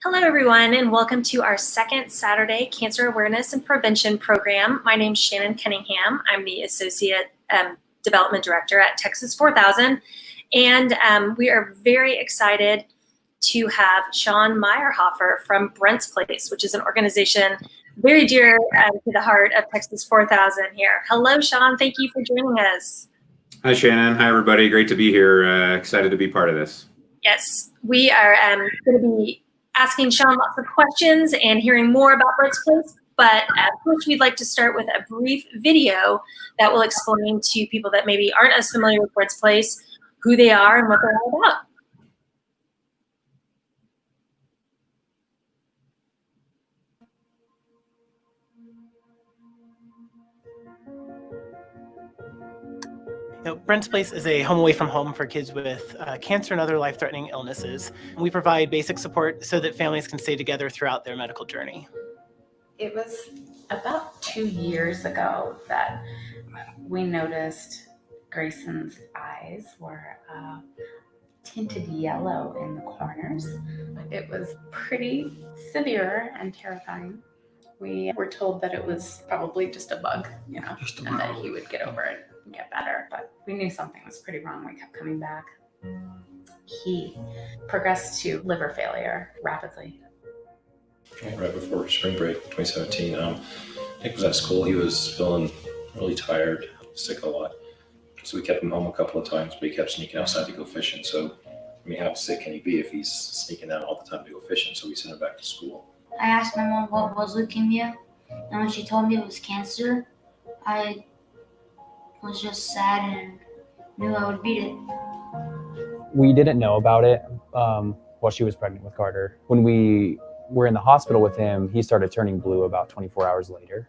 Hello, everyone, and welcome to our second Saturday Cancer Awareness and Prevention Program. My name is Shannon Cunningham. I'm the Associate Development Director at Texas 4000, and we are very excited to have Sean Meyerhoffer from Brent's Place, which is an organization very dear to the heart of Texas 4000 here. Hello, Sean. Thank you for joining us. Hi, Shannon. Hi, everybody. Great to be here. Excited to be part of this. Yes, we are going to be asking Sean lots of questions and hearing more about Brent's Place. But first, we'd like to start with a brief video that will explain to people that maybe aren't as familiar with Brent's Place who they are and what they're all about. Brent's Place is a home away from home for kids with cancer and other life-threatening illnesses. We provide basic support so that families can stay together throughout their medical journey. It was about 2 years ago that we noticed Grayson's eyes were tinted yellow in the corners. It was pretty severe and terrifying. We were told that it was probably just a bug, and that he would get over it and get better. But we knew something was pretty wrong. We kept coming back. He progressed to liver failure rapidly. Right before spring break 2017, Nick was at school. He was feeling really tired, sick a lot. So we kept him home a couple of times, but he kept sneaking outside to go fishing. So, I mean, how sick can he be if he's sneaking out all the time to go fishing? So we sent him back to school. I asked my mom what was leukemia, and when she told me it was cancer, I was just sad and knew I would beat it. We didn't know about it while she was pregnant with Carter. When we were in the hospital with him, he started turning blue about 24 hours later.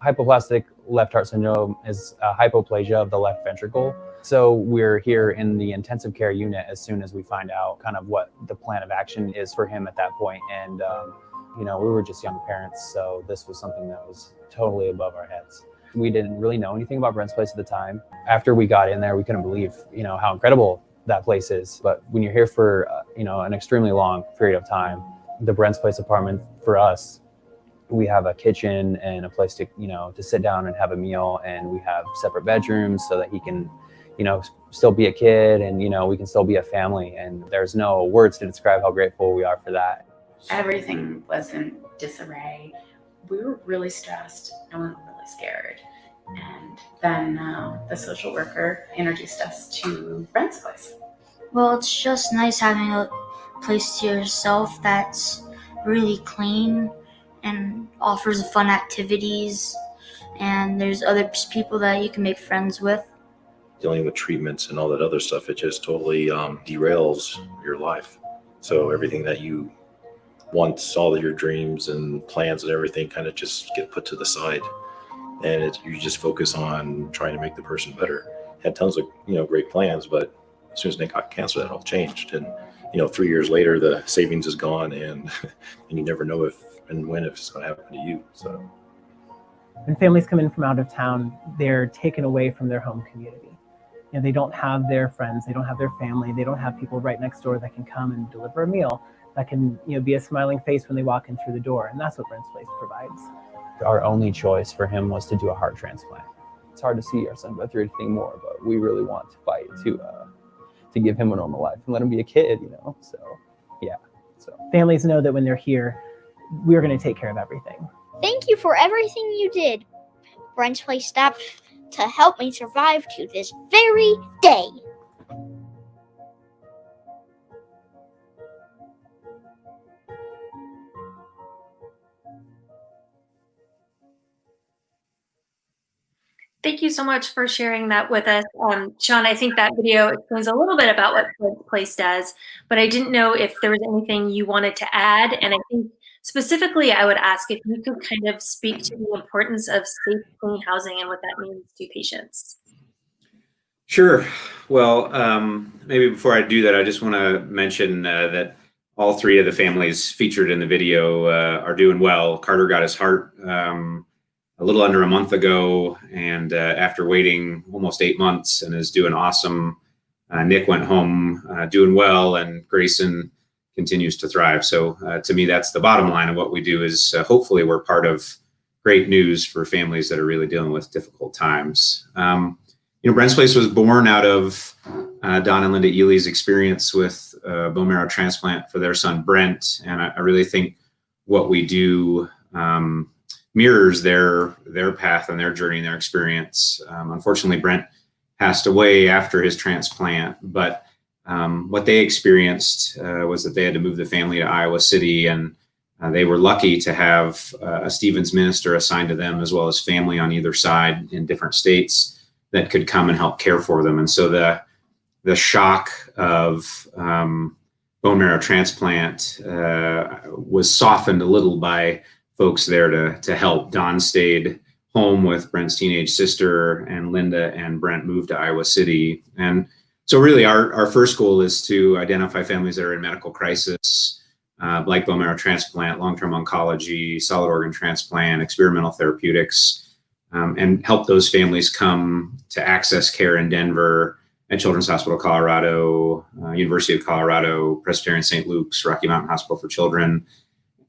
Hypoplastic left heart syndrome is a hypoplasia of the left ventricle. So we're here in the intensive care unit as soon as we find out kind of what the plan of action is for him at that point. And, we were just young parents, so this was something that was totally above our heads. We didn't really know anything about Brent's place at the time. After we got in there, we couldn't believe, how incredible that place is. But when you're here for, an extremely long period of time, the Brent's place apartment for us, we have a kitchen and a place to, to sit down and have a meal, and we have separate bedrooms so that he can, still be a kid, and, we can still be a family. And there's no words to describe how grateful we are for that. Everything was in disarray. We were really stressed and we were really scared. And then the social worker introduced us to Brent's place. Well, it's just nice having a place to yourself that's really clean and offers fun activities, and there's other people that you can make friends with. Dealing with treatments and all that other stuff, it just totally derails your life. So everything that you once, all of your dreams and plans and everything kind of just get put to the side, and you just focus on trying to make the person better. Had tons of great plans, but as soon as Nick got cancer, that all changed. And 3 years later, the savings is gone, and you never know if and when it's going to happen to you. So when families come in from out of town, they're taken away from their home community. They don't have their friends, they don't have their family, they don't have people right next door that can come and deliver a meal, that can be a smiling face when they walk in through the door. And that's what Brent's place provides. Our only choice for him was to do a heart transplant. It's hard to see our son go through anything more, but we really want to fight to give him a normal life and let him be a kid, So, yeah. So families know that when they're here, we're going to take care of everything. Thank you for everything you did. Brent's place stopped to help me survive to this very day. Thank you so much for sharing that with us. Sean, I think that video explains a little bit about what Brent's place does, but I didn't know if there was anything you wanted to add. And I think specifically, I would ask if you could kind of speak to the importance of safe, clean housing and what that means to patients. Sure. Well, maybe before I do that, I just want to mention that all three of the families featured in the video are doing well. Carter got his heart a little under a month ago, and after waiting almost 8 months, and is doing awesome. Nick went home doing well, and Grayson continues to thrive. So to me, that's the bottom line of what we do, is hopefully we're part of great news for families that are really dealing with difficult times. Brent's Place was born out of Don and Linda Ely's experience with bone marrow transplant for their son, Brent. And I really think what we do mirrors their path and their journey and their experience. Unfortunately, Brent passed away after his transplant, but what they experienced was that they had to move the family to Iowa City, and they were lucky to have a Stevens minister assigned to them, as well as family on either side in different states that could come and help care for them. And so the shock of bone marrow transplant was softened a little by folks there to help. Don stayed home with Brent's teenage sister, and Linda and Brent moved to Iowa City. And so really our first goal is to identify families that are in medical crisis, like bone marrow transplant, long-term oncology, solid organ transplant, experimental therapeutics, and help those families come to access care in Denver at Children's Hospital Colorado, University of Colorado, Presbyterian St. Luke's, Rocky Mountain Hospital for Children.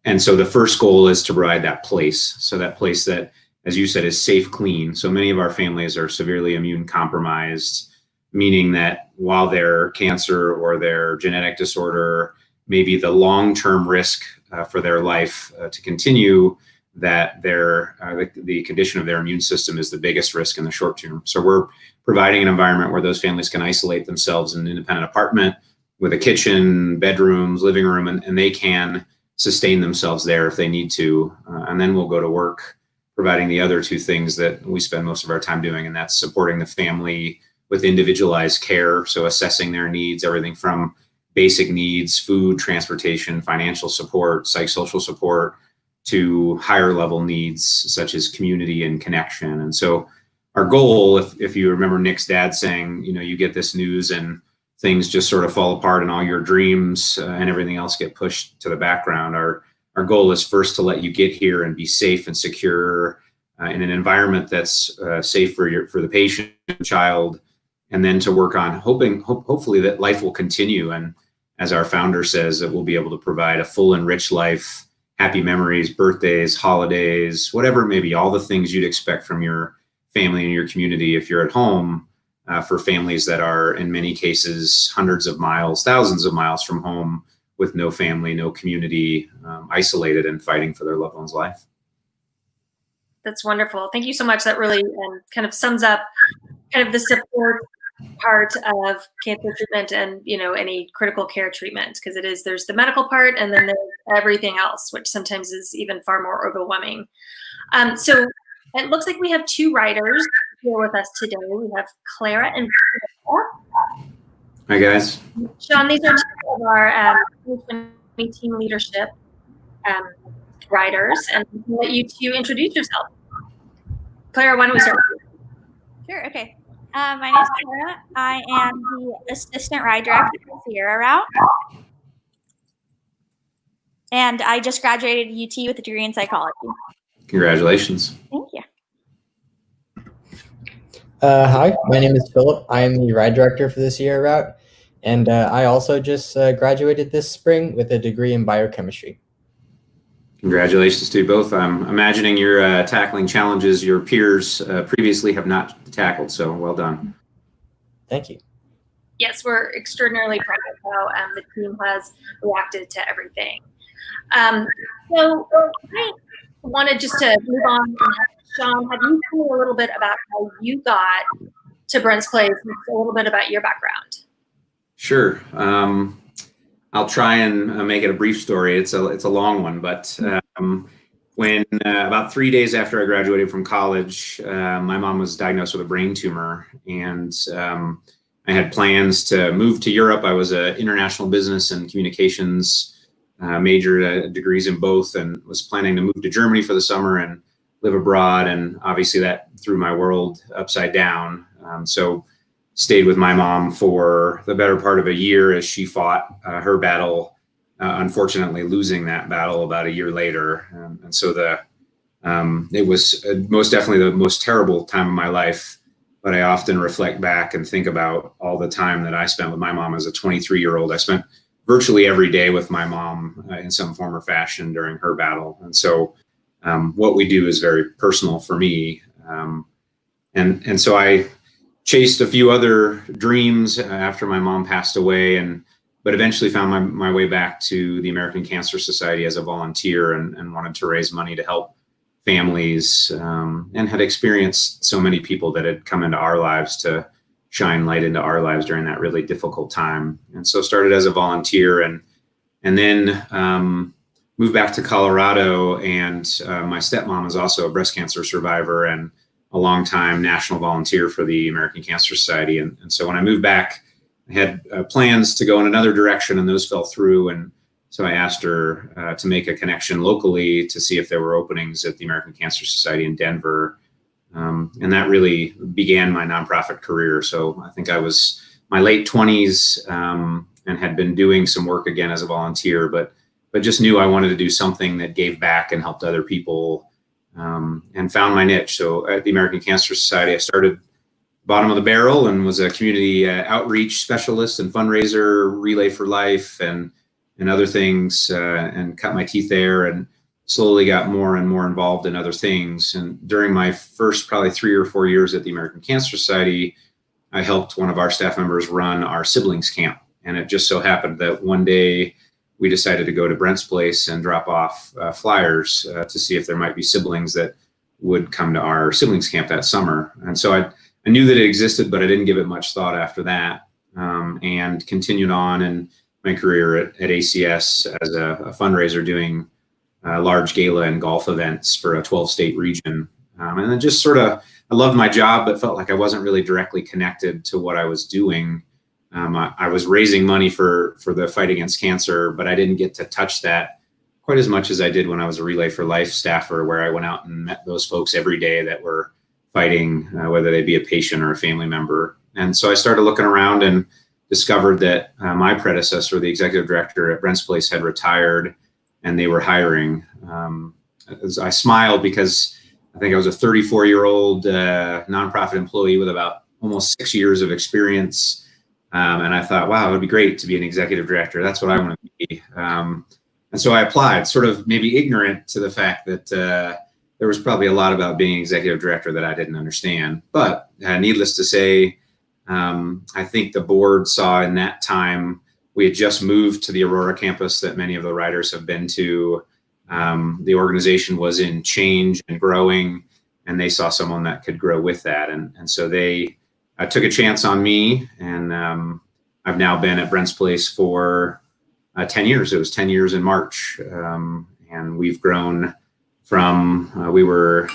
And so the first goal is to provide that place. So that place that, as you said, is safe, clean. So many of our families are severely immune compromised. meaning that while their cancer or their genetic disorder may be the long-term risk for their life to continue, that the condition of their immune system is the biggest risk in the short term. So we're providing an environment where those families can isolate themselves in an independent apartment with a kitchen, bedrooms, living room, and they can sustain themselves there if they need to. And then we'll go to work providing the other two things that we spend most of our time doing, and that's supporting the family with individualized care. So assessing their needs, everything from basic needs, food, transportation, financial support, psychosocial support, to higher level needs such as community and connection. And so our goal, if you remember Nick's dad saying, you get this news and things just sort of fall apart and all your dreams and everything else get pushed to the background. Our goal is first to let you get here and be safe and secure in an environment that's safe for the patient, child, and then to work on hopefully that life will continue. And as our founder says, that we'll be able to provide a full and rich life, happy memories, birthdays, holidays, whatever it may be, all the things you'd expect from your family and your community if you're at home, for families that are in many cases hundreds of miles, thousands of miles from home with no family, no community, isolated and fighting for their loved one's life. That's wonderful. Thank you so much. That really kind of sums up kind of the support part of cancer treatment and any critical care treatment, because there's the medical part and then there's everything else, which sometimes is even far more overwhelming. So it looks like we have two writers here with us today. We have Clara and Sarah. Hi guys. Sean, these are two of our 2020 team leadership writers, and I'll let you two introduce yourself. Clara, why don't we start with you? Sure, okay. My name is Clara. I am the assistant ride director for Sierra Route. And I just graduated UT with a degree in psychology. Congratulations. Thank you. Hi, my name is Philip. I am the ride director for the Sierra Route. And I also just graduated this spring with a degree in biochemistry. Congratulations to you both. I'm imagining you're tackling challenges your peers previously have not tackled, so well done. Thank you. Yes, we're extraordinarily proud of how the team has reacted to everything. So I wanted just to move on and have Sean, have you told a little bit about how you got to Brent's Place and a little bit about your background? Sure. I'll try and make it a brief story. It's a long one, but when about 3 days after I graduated from college, my mom was diagnosed with a brain tumor, and I had plans to move to Europe. I was an international business and communications major, degrees in both, and was planning to move to Germany for the summer and live abroad. And obviously that threw my world upside down. So stayed with my mom for the better part of a year as she fought her battle, unfortunately losing that battle about a year later. And so it was most definitely the most terrible time of my life. But I often reflect back and think about all the time that I spent with my mom as a 23-year-old. I spent virtually every day with my mom in some form or fashion during her battle. And so what we do is very personal for me. And so I chased a few other dreams after my mom passed away, but eventually found my way back to the American Cancer Society as a volunteer and wanted to raise money to help families, and had experienced so many people that had come into our lives to shine light into our lives during that really difficult time. And so started as a volunteer and then moved back to Colorado, and my stepmom is also a breast cancer survivor and a longtime national volunteer for the American Cancer Society. And so when I moved back, I had plans to go in another direction, and those fell through. And so I asked her to make a connection locally to see if there were openings at the American Cancer Society in Denver. And that really began my nonprofit career. So I think I was my late 20s and had been doing some work again as a volunteer, but just knew I wanted to do something that gave back and helped other people, and found my niche. So at the American Cancer Society, I started bottom of the barrel and was a community outreach specialist and fundraiser, Relay for Life, and other things, and cut my teeth there, and slowly got more and more involved in other things. And during my first probably 3 or 4 years at the American Cancer Society, I helped one of our staff members run our siblings camp. And it just so happened that one day we decided to go to Brent's place and drop off flyers to see if there might be siblings that would come to our siblings camp that summer. And so I knew that it existed, but I didn't give it much thought after that, and continued on in my career at ACS as a fundraiser doing large gala and golf events for a 12-state region. And then just sort of, I loved my job, but felt like I wasn't really directly connected to what I was doing. I was raising money for the fight against cancer, but I didn't get to touch that quite as much as I did when I was a Relay for Life staffer, where I went out and met those folks every day that were fighting, whether they be a patient or a family member. And so I started looking around and discovered that my predecessor, the executive director at Brent's Place, had retired and they were hiring. I smiled because I think I was a 34-year-old nonprofit employee with about almost 6 years of experience. And I thought, wow, it would be great to be an executive director. That's what I want to be. And so I applied, sort of maybe ignorant to the fact that there was probably a lot about being executive director that I didn't understand. But needless to say, I think the board saw in that time, we had just moved to the Aurora campus that many of the riders have been to. The organization was in change and growing, and they saw someone that could grow with that. And so they took a chance on me, and I've now been at Brent's Place for 10 years. It was 10 years in March. And we've grown from, we were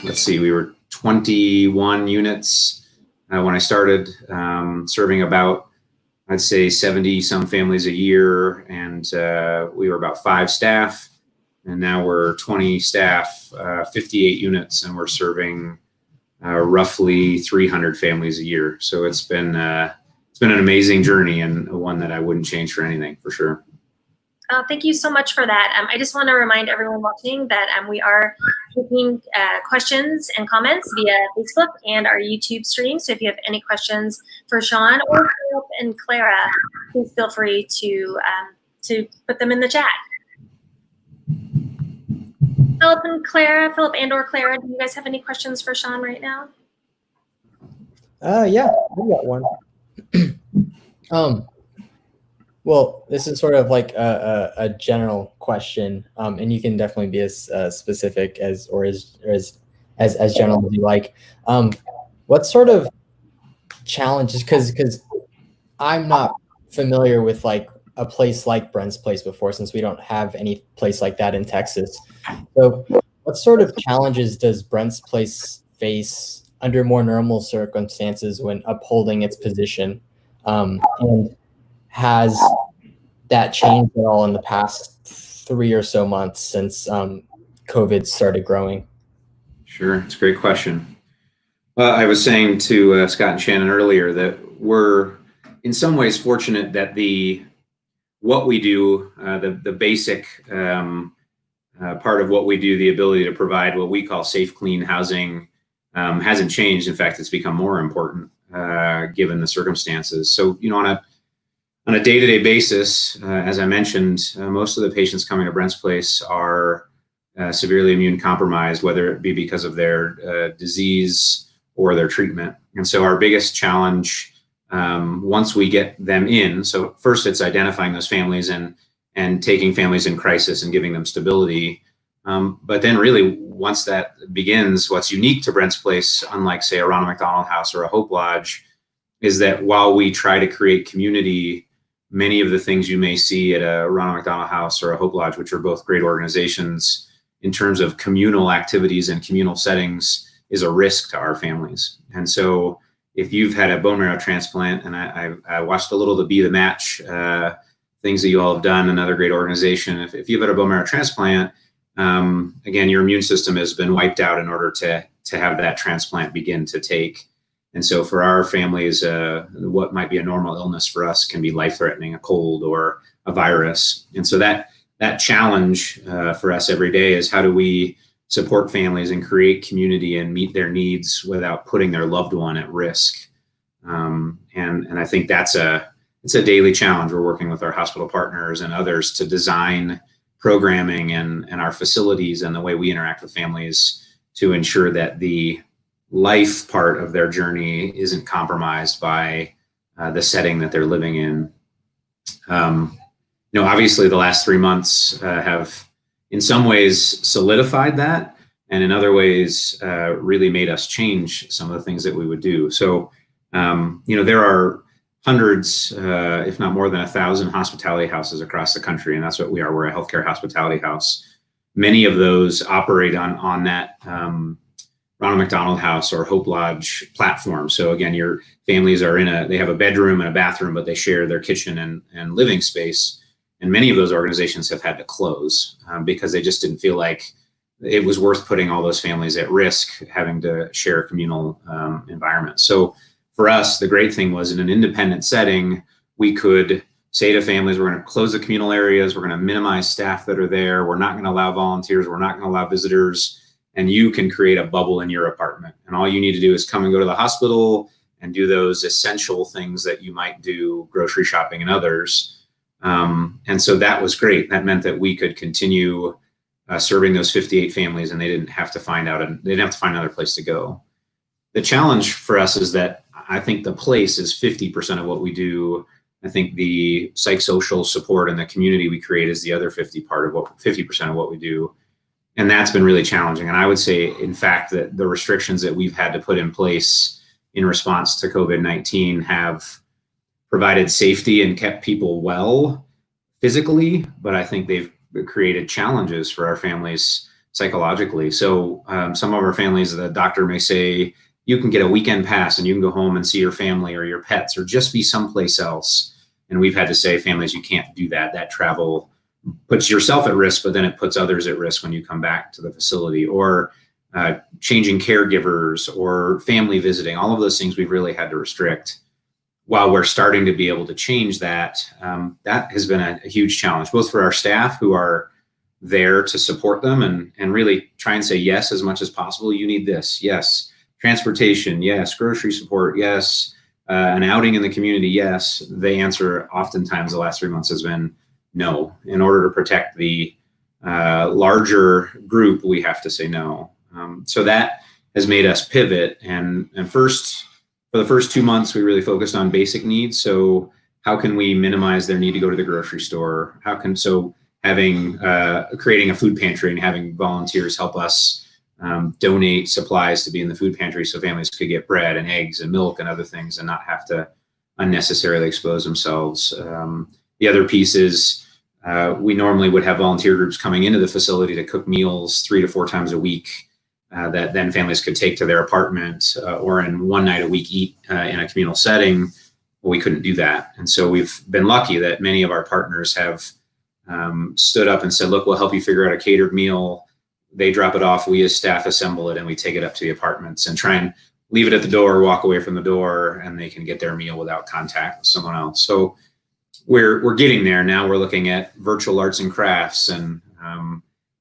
21 units when I started, serving about, I'd say 70 some families a year. And we were about 5 staff. And now we're 20 staff, 58 units, and we're serving roughly 300 families a year. So it's been an amazing journey, and one that I wouldn't change for anything, for sure. Thank you so much for that. I just want to remind everyone watching that we are taking questions and comments via Facebook and our YouTube stream. So if you have any questions for Sean or Philip and Clara, please feel free to put them in the chat. Philip and or Clara, do you guys have any questions for Sean right now? Yeah, I got one. Well, this is sort of like a general question, and you can definitely be as specific as general as you like. What sort of challenges? Because I'm not familiar with like a place like Brent's Place before, since we don't have any place like that in Texas. So, what sort of challenges does Brent's Place face under more normal circumstances when upholding its position? And has that changed at all in the past 3 or so months since COVID started growing? Sure, it's a great question. Well, I was saying to Scott and Shannon earlier that we're in some ways fortunate that what we do, the basic part of what we do, the ability to provide what we call safe, clean housing, hasn't changed. In fact, it's become more important given the circumstances. So, on a day-to-day basis, as I mentioned, most of the patients coming to Brent's Place are severely immune compromised, whether it be because of their disease or their treatment. And so our biggest challenge, once we get them in, so first it's identifying those families and taking families in crisis and giving them stability. But then really, once that begins, what's unique to Brent's Place, unlike say a Ronald McDonald House or a Hope Lodge, is that while we try to create community, many of the things you may see at a Ronald McDonald House or a Hope Lodge, which are both great organizations, in terms of communal activities and communal settings, is a risk to our families. And so if you've had a bone marrow transplant, and I watched a little of the Be the Match, things that you all have done, another great organization. If you've had a bone marrow transplant, again, your immune system has been wiped out in order to have that transplant begin to take. And so for our families, what might be a normal illness for us can be life-threatening, a cold or a virus. And so that challenge for us every day is how do we support families and create community and meet their needs without putting their loved one at risk. And I think it's a daily challenge. We're working with our hospital partners and others to design programming and our facilities and the way we interact with families to ensure that the life part of their journey isn't compromised by the setting that they're living in. Obviously the last 3 months have in some ways solidified that, and in other ways really made us change some of the things that we would do. So, there are hundreds, if not more than 1,000 hospitality houses across the country, and that's what we are. We're a healthcare hospitality house. Many of those operate on that Ronald McDonald House or Hope Lodge platform. So again, your families they have a bedroom and a bathroom, but they share their kitchen and living space. And many of those organizations have had to close because they just didn't feel like it was worth putting all those families at risk having to share a communal environment. So for us, the great thing was in an independent setting, we could say to families, we're going to close the communal areas, we're going to minimize staff that are there, we're not going to allow volunteers, we're not going to allow visitors, and you can create a bubble in your apartment. And all you need to do is come and go to the hospital and do those essential things that you might do, grocery shopping and others. And so that was great. That meant that we could continue serving those 58 families, and they didn't have to find another place to go. The challenge for us is that I think the place is 50% of what we do. I think the psychosocial support and the community we create is the other 50% of what we do. And that's been really challenging. And I would say, in fact, that the restrictions that we've had to put in place in response to COVID-19 have provided safety and kept people well physically, but I think they've created challenges for our families psychologically. So some of our families, the doctor may say, you can get a weekend pass and you can go home and see your family or your pets or just be someplace else. And we've had to say, families, you can't do that. That travel puts yourself at risk, but then it puts others at risk when you come back to the facility, or changing caregivers or family visiting. All of those things we've really had to restrict. While we're starting to be able to change that, that has been a huge challenge, both for our staff who are there to support them and really try and say yes as much as possible. You need this, yes. Transportation, yes. Grocery support, yes. An outing in the community, yes. The answer oftentimes the last 3 months has been no. In order to protect the larger group, we have to say no. So that has made us pivot. And for the first 2 months, we really focused on basic needs. So how can we minimize their need to go to the grocery store? Creating a food pantry and having volunteers help us donate supplies to be in the food pantry so families could get bread and eggs and milk and other things and not have to unnecessarily expose themselves. The other piece is we normally would have volunteer groups coming into the facility to cook meals 3 to 4 times a week that then families could take to their apartment or in one night a week eat in a communal setting. Well, we couldn't do that. And so we've been lucky that many of our partners have stood up and said, look, we'll help you figure out a catered meal. They drop it off, we as staff assemble it, and we take it up to the apartments and try and leave it at the door, walk away from the door, and they can get their meal without contact with someone else. So we're getting there. Now we're looking at virtual arts and crafts and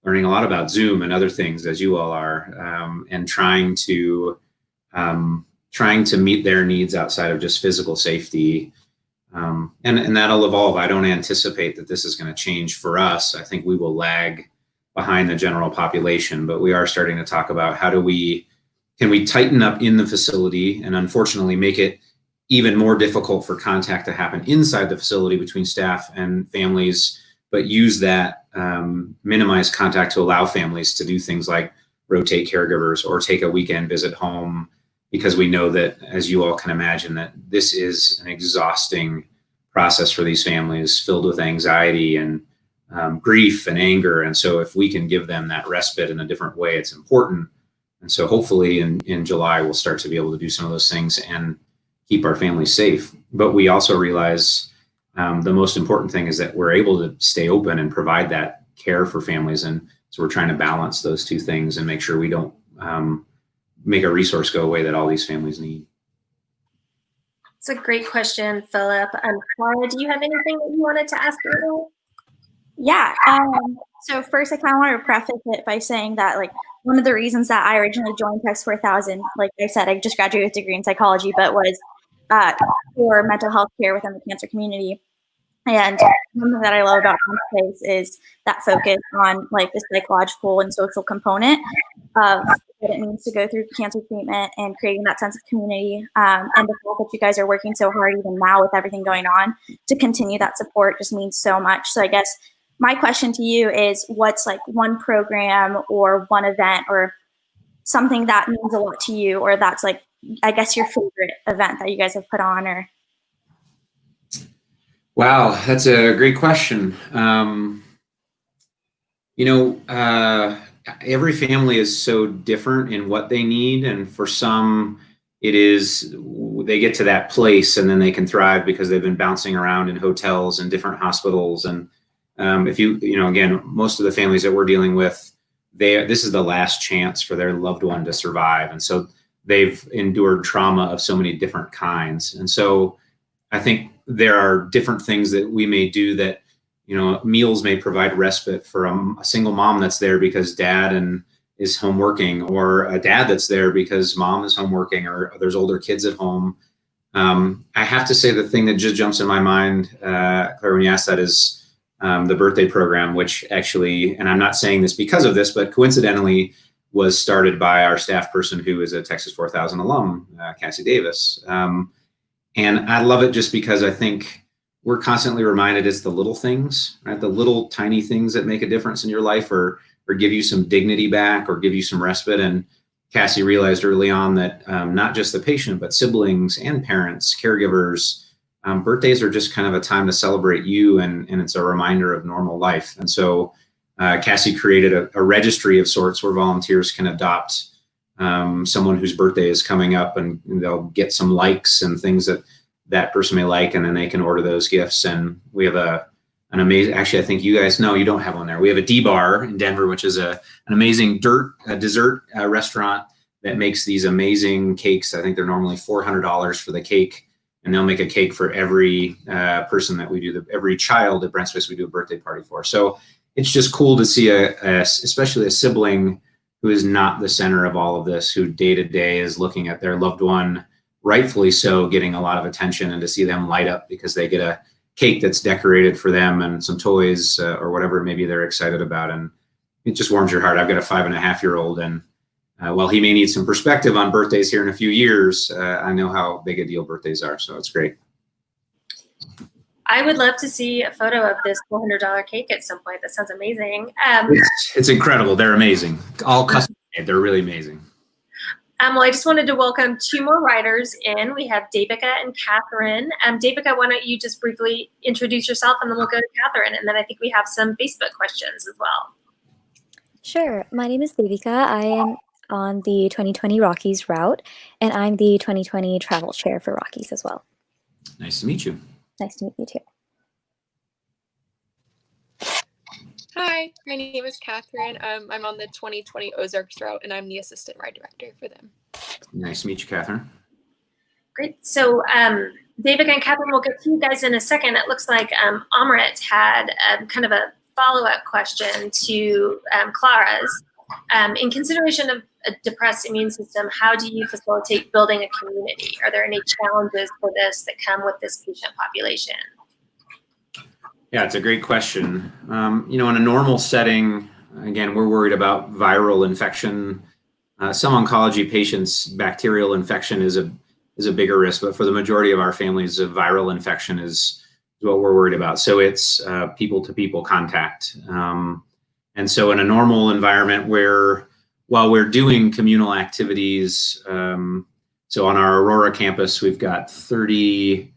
learning a lot about Zoom and other things, as you all are, and trying to meet their needs outside of just physical safety. And that'll evolve. I don't anticipate that this is going to change for us. I think we will lag behind the general population, but we are starting to talk about can we tighten up in the facility and unfortunately make it even more difficult for contact to happen inside the facility between staff and families, but use that minimized contact to allow families to do things like rotate caregivers or take a weekend visit home, because we know that, as you all can imagine, that this is an exhausting process for these families filled with anxiety and grief and anger. And so if we can give them that respite in a different way, it's important. And so hopefully in July, we'll start to be able to do some of those things and keep our families safe. But we also realize the most important thing is that we're able to stay open and provide that care for families. And so we're trying to balance those two things and make sure we don't make a resource go away that all these families need. It's a great question, Philip. Clara, do you have anything that you wanted to ask earlier? Yeah. So first, I kind of want to preface it by saying that, like, one of the reasons that I originally joined Text 4000, like I said, I just graduated with a degree in psychology, but was for mental health care within the cancer community. And something that I love about Space is that focus on like the psychological and social component. of what it means to go through cancer treatment and creating that sense of community. And the fact that you guys are working so hard even now with everything going on to continue that support just means so much. So I guess my question to you is, what's like one program or one event or something that means a lot to you, or that's like, I guess, your favorite event that you guys have put on? Or Wow, that's a great question. Every family is so different in what they need, and for some, it is they get to that place and then they can thrive because they've been bouncing around in hotels and different hospitals. And if again, most of the families that we're dealing with, this is the last chance for their loved one to survive, and so they've endured trauma of so many different kinds. And so I think there are different things that we may do that, meals may provide respite for a single mom that's there because dad is home working, or a dad that's there because mom is home working, or there's older kids at home. I have to say the thing that just jumps in my mind, Claire, when you asked that, is the birthday program, which actually, and I'm not saying this because of this, but coincidentally was started by our staff person who is a Texas 4000 alum, Cassie Davis. And I love it just because I think we're constantly reminded it's the little things, right? The little tiny things that make a difference in your life, or give you some dignity back, or give you some respite. And Cassie realized early on that not just the patient, but siblings and parents, caregivers, birthdays are just kind of a time to celebrate you, and it's a reminder of normal life. And so Cassie created a registry of sorts where volunteers can adopt someone whose birthday is coming up, and they'll get some likes and things that person may like, and then they can order those gifts. And we have an amazing, actually, I think you guys know, you don't have one there. We have a D-Bar in Denver, which is an amazing dessert restaurant that makes these amazing cakes. I think they're normally $400 for the cake, and they'll make a cake for every person that we do, every child at Brent Space we do a birthday party for. So it's just cool to see especially a sibling who is not the center of all of this, who day to day is looking at their loved one, rightfully so, getting a lot of attention, and to see them light up because they get a cake that's decorated for them and some toys or whatever maybe they're excited about. And it just warms your heart. I've got a 5.5-year-old, and while he may need some perspective on birthdays here in a few years, I know how big a deal birthdays are. So it's great. I would love to see a photo of this $400 cake at some point. That sounds amazing. It's incredible. They're amazing. All custom made. They're really amazing. Well, I just wanted to welcome two more writers in. We have Devika and Catherine. Devika, why don't you just briefly introduce yourself, and then we'll go to Catherine. And then I think we have some Facebook questions as well. Sure. My name is Devika. I am on the 2020 Rockies Route, and I'm the 2020 Travel Chair for Rockies as well. Nice to meet you. Nice to meet you too. Hi, my name is Catherine. I'm on the 2020 Ozarks Route, and I'm the assistant ride director for them. Nice to meet you, Catherine. Great. So Devika and Catherine, we'll get to you guys in a second. It looks like Amrit had kind of a follow-up question to Clara's. In consideration of a depressed immune system, how do you facilitate building a community? Are there any challenges for this that come with this patient population? Yeah, it's a great question. In a normal setting, again, we're worried about viral infection. Some oncology patients, bacterial infection is a bigger risk, but for the majority of our families, a viral infection is what we're worried about. So it's people-to-people contact. And so in a normal environment while we're doing communal activities, so on our Aurora campus, we've got 32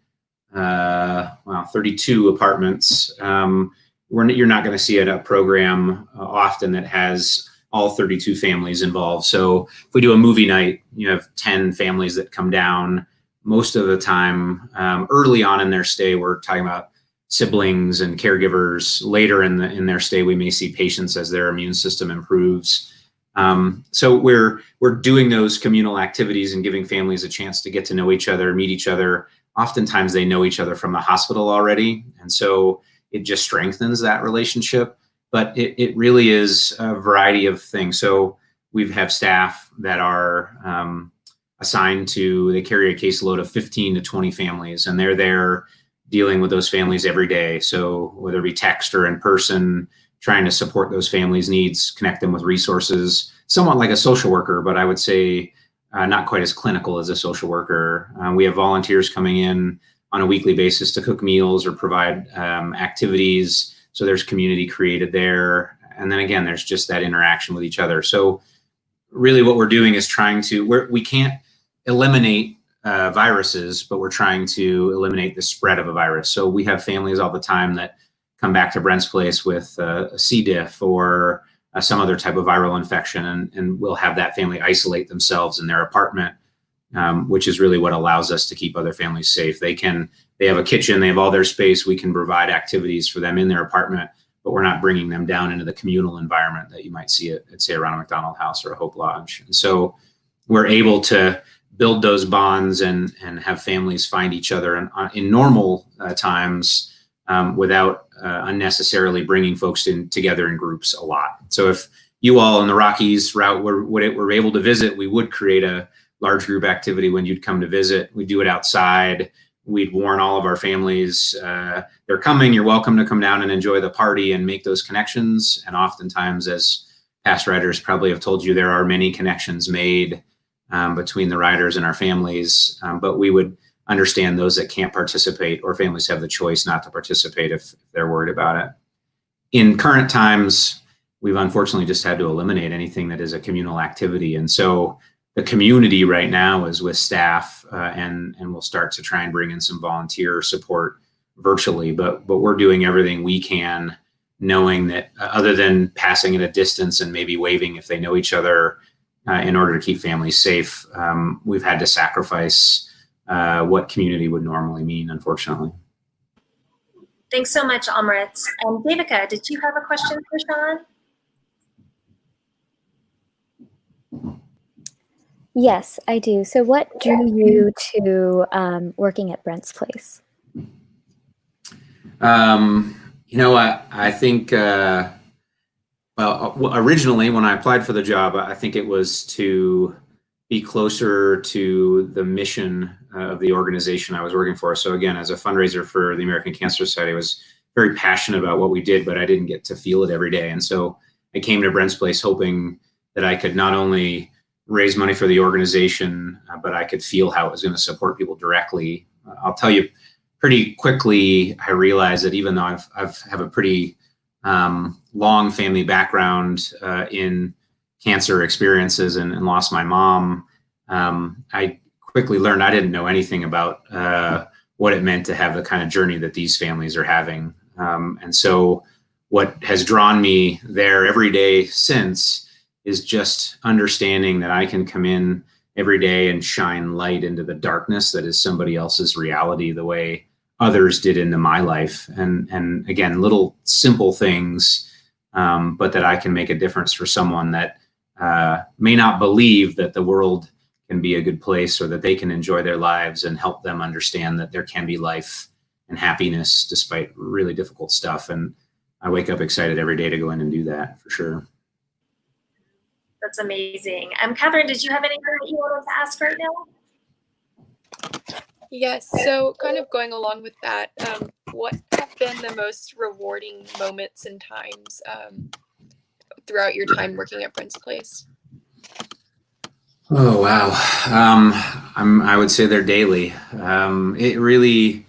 apartments. You're not going to see a program often that has all 32 families involved. So if we do a movie night, you have 10 families that come down. Most of the time, early on in their stay, we're talking about siblings and caregivers. Later in their stay, we may see patients as their immune system improves. So we're doing those communal activities and giving families a chance to get to know each other, meet each other. Oftentimes they know each other from the hospital already, and so it just strengthens that relationship. But it really is a variety of things. So we have staff that are assigned they carry a caseload of 15 to 20 families, and they're there dealing with those families every day. So whether it be text or in person, trying to support those families' needs, connect them with resources, somewhat like a social worker, but I would say not quite as clinical as a social worker. We have volunteers coming in on a weekly basis to cook meals or provide activities. So there's community created there. And then again, there's just that interaction with each other. So really what we're doing is trying to, we can't eliminate viruses, but we're trying to eliminate the spread of a virus. So we have families all the time that come back to Brent's place with a C. diff or some other type of viral infection, and we'll have that family isolate themselves in their apartment, which is really what allows us to keep other families safe. They have a kitchen, they have all their space, we can provide activities for them in their apartment, but we're not bringing them down into the communal environment that you might see at say, around a McDonald House or a Hope Lodge. And so we're able to build those bonds and have families find each other in normal times without unnecessarily bringing folks together in groups a lot. So if you all in the Rockies Route were able to visit, we would create a large group activity when you'd come to visit. We'd do it outside. We'd warn all of our families, they're coming, you're welcome to come down and enjoy the party and make those connections. And oftentimes, as past riders probably have told you, there are many connections made between the riders and our families, but we would understand those that can't participate, or families have the choice not to participate if they're worried about it. In current times, we've unfortunately just had to eliminate anything that is a communal activity. And so the community right now is with staff and we'll start to try and bring in some volunteer support virtually, but we're doing everything we can, knowing that other than passing at a distance and maybe waving if they know each other in order to keep families safe, we've had to sacrifice what community would normally mean, unfortunately. Thanks so much, Amrit. Devika, did you have a question for Sean? Yes, I do. So what drew you to working at Brent's place? I think, originally when I applied for the job, I think it was to be closer to the mission of the organization I was working for. So again, as a fundraiser for the American Cancer Society, I was very passionate about what we did, but I didn't get to feel it every day. And so I came to Brent's place hoping that I could not only raise money for the organization, but I could feel how it was going to support people directly. I'll tell you pretty quickly, I realized that even though I have a pretty long family background in cancer experiences and lost my mom, I quickly learned I didn't know anything about what it meant to have the kind of journey that these families are having. And so what has drawn me there every day since is just understanding that I can come in every day and shine light into the darkness that is somebody else's reality, the way others did into my life. And again, little simple things, but that I can make a difference for someone that may not believe that the world can be a good place or that they can enjoy their lives, and help them understand that there can be life and happiness despite really difficult stuff. And I wake up excited every day to go in and do that, for sure. That's amazing. Catherine, did you have anything that you wanted to ask right now? Yes, so kind of going along with that, what have been the most rewarding moments and times throughout your time working at Brent's place? Oh, wow. I would say they're daily. It really,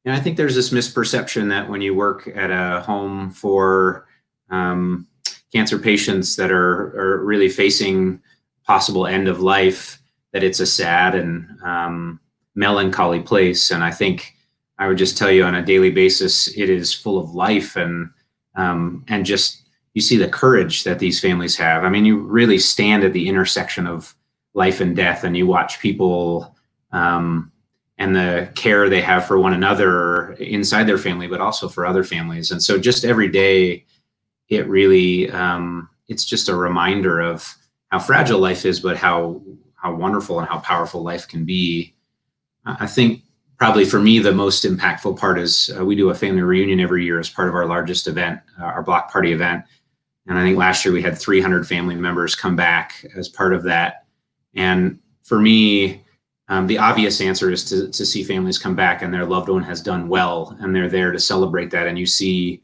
I think there's this misperception that when you work at a home for cancer patients that are really facing possible end of life, that it's a sad and melancholy place. And I think I would just tell you on a daily basis, it is full of life and just, you see the courage that these families have. I mean, you really stand at the intersection of life and death, and you watch people and the care they have for one another inside their family, but also for other families. And so just every day, it really, it's just a reminder of how fragile life is, but how wonderful and how powerful life can be. I think probably for me, the most impactful part is we do a family reunion every year as part of our largest event, our block party event. And I think last year we had 300 family members come back as part of that. And for me, the obvious answer is to see families come back and their loved one has done well, and they're there to celebrate that. And you see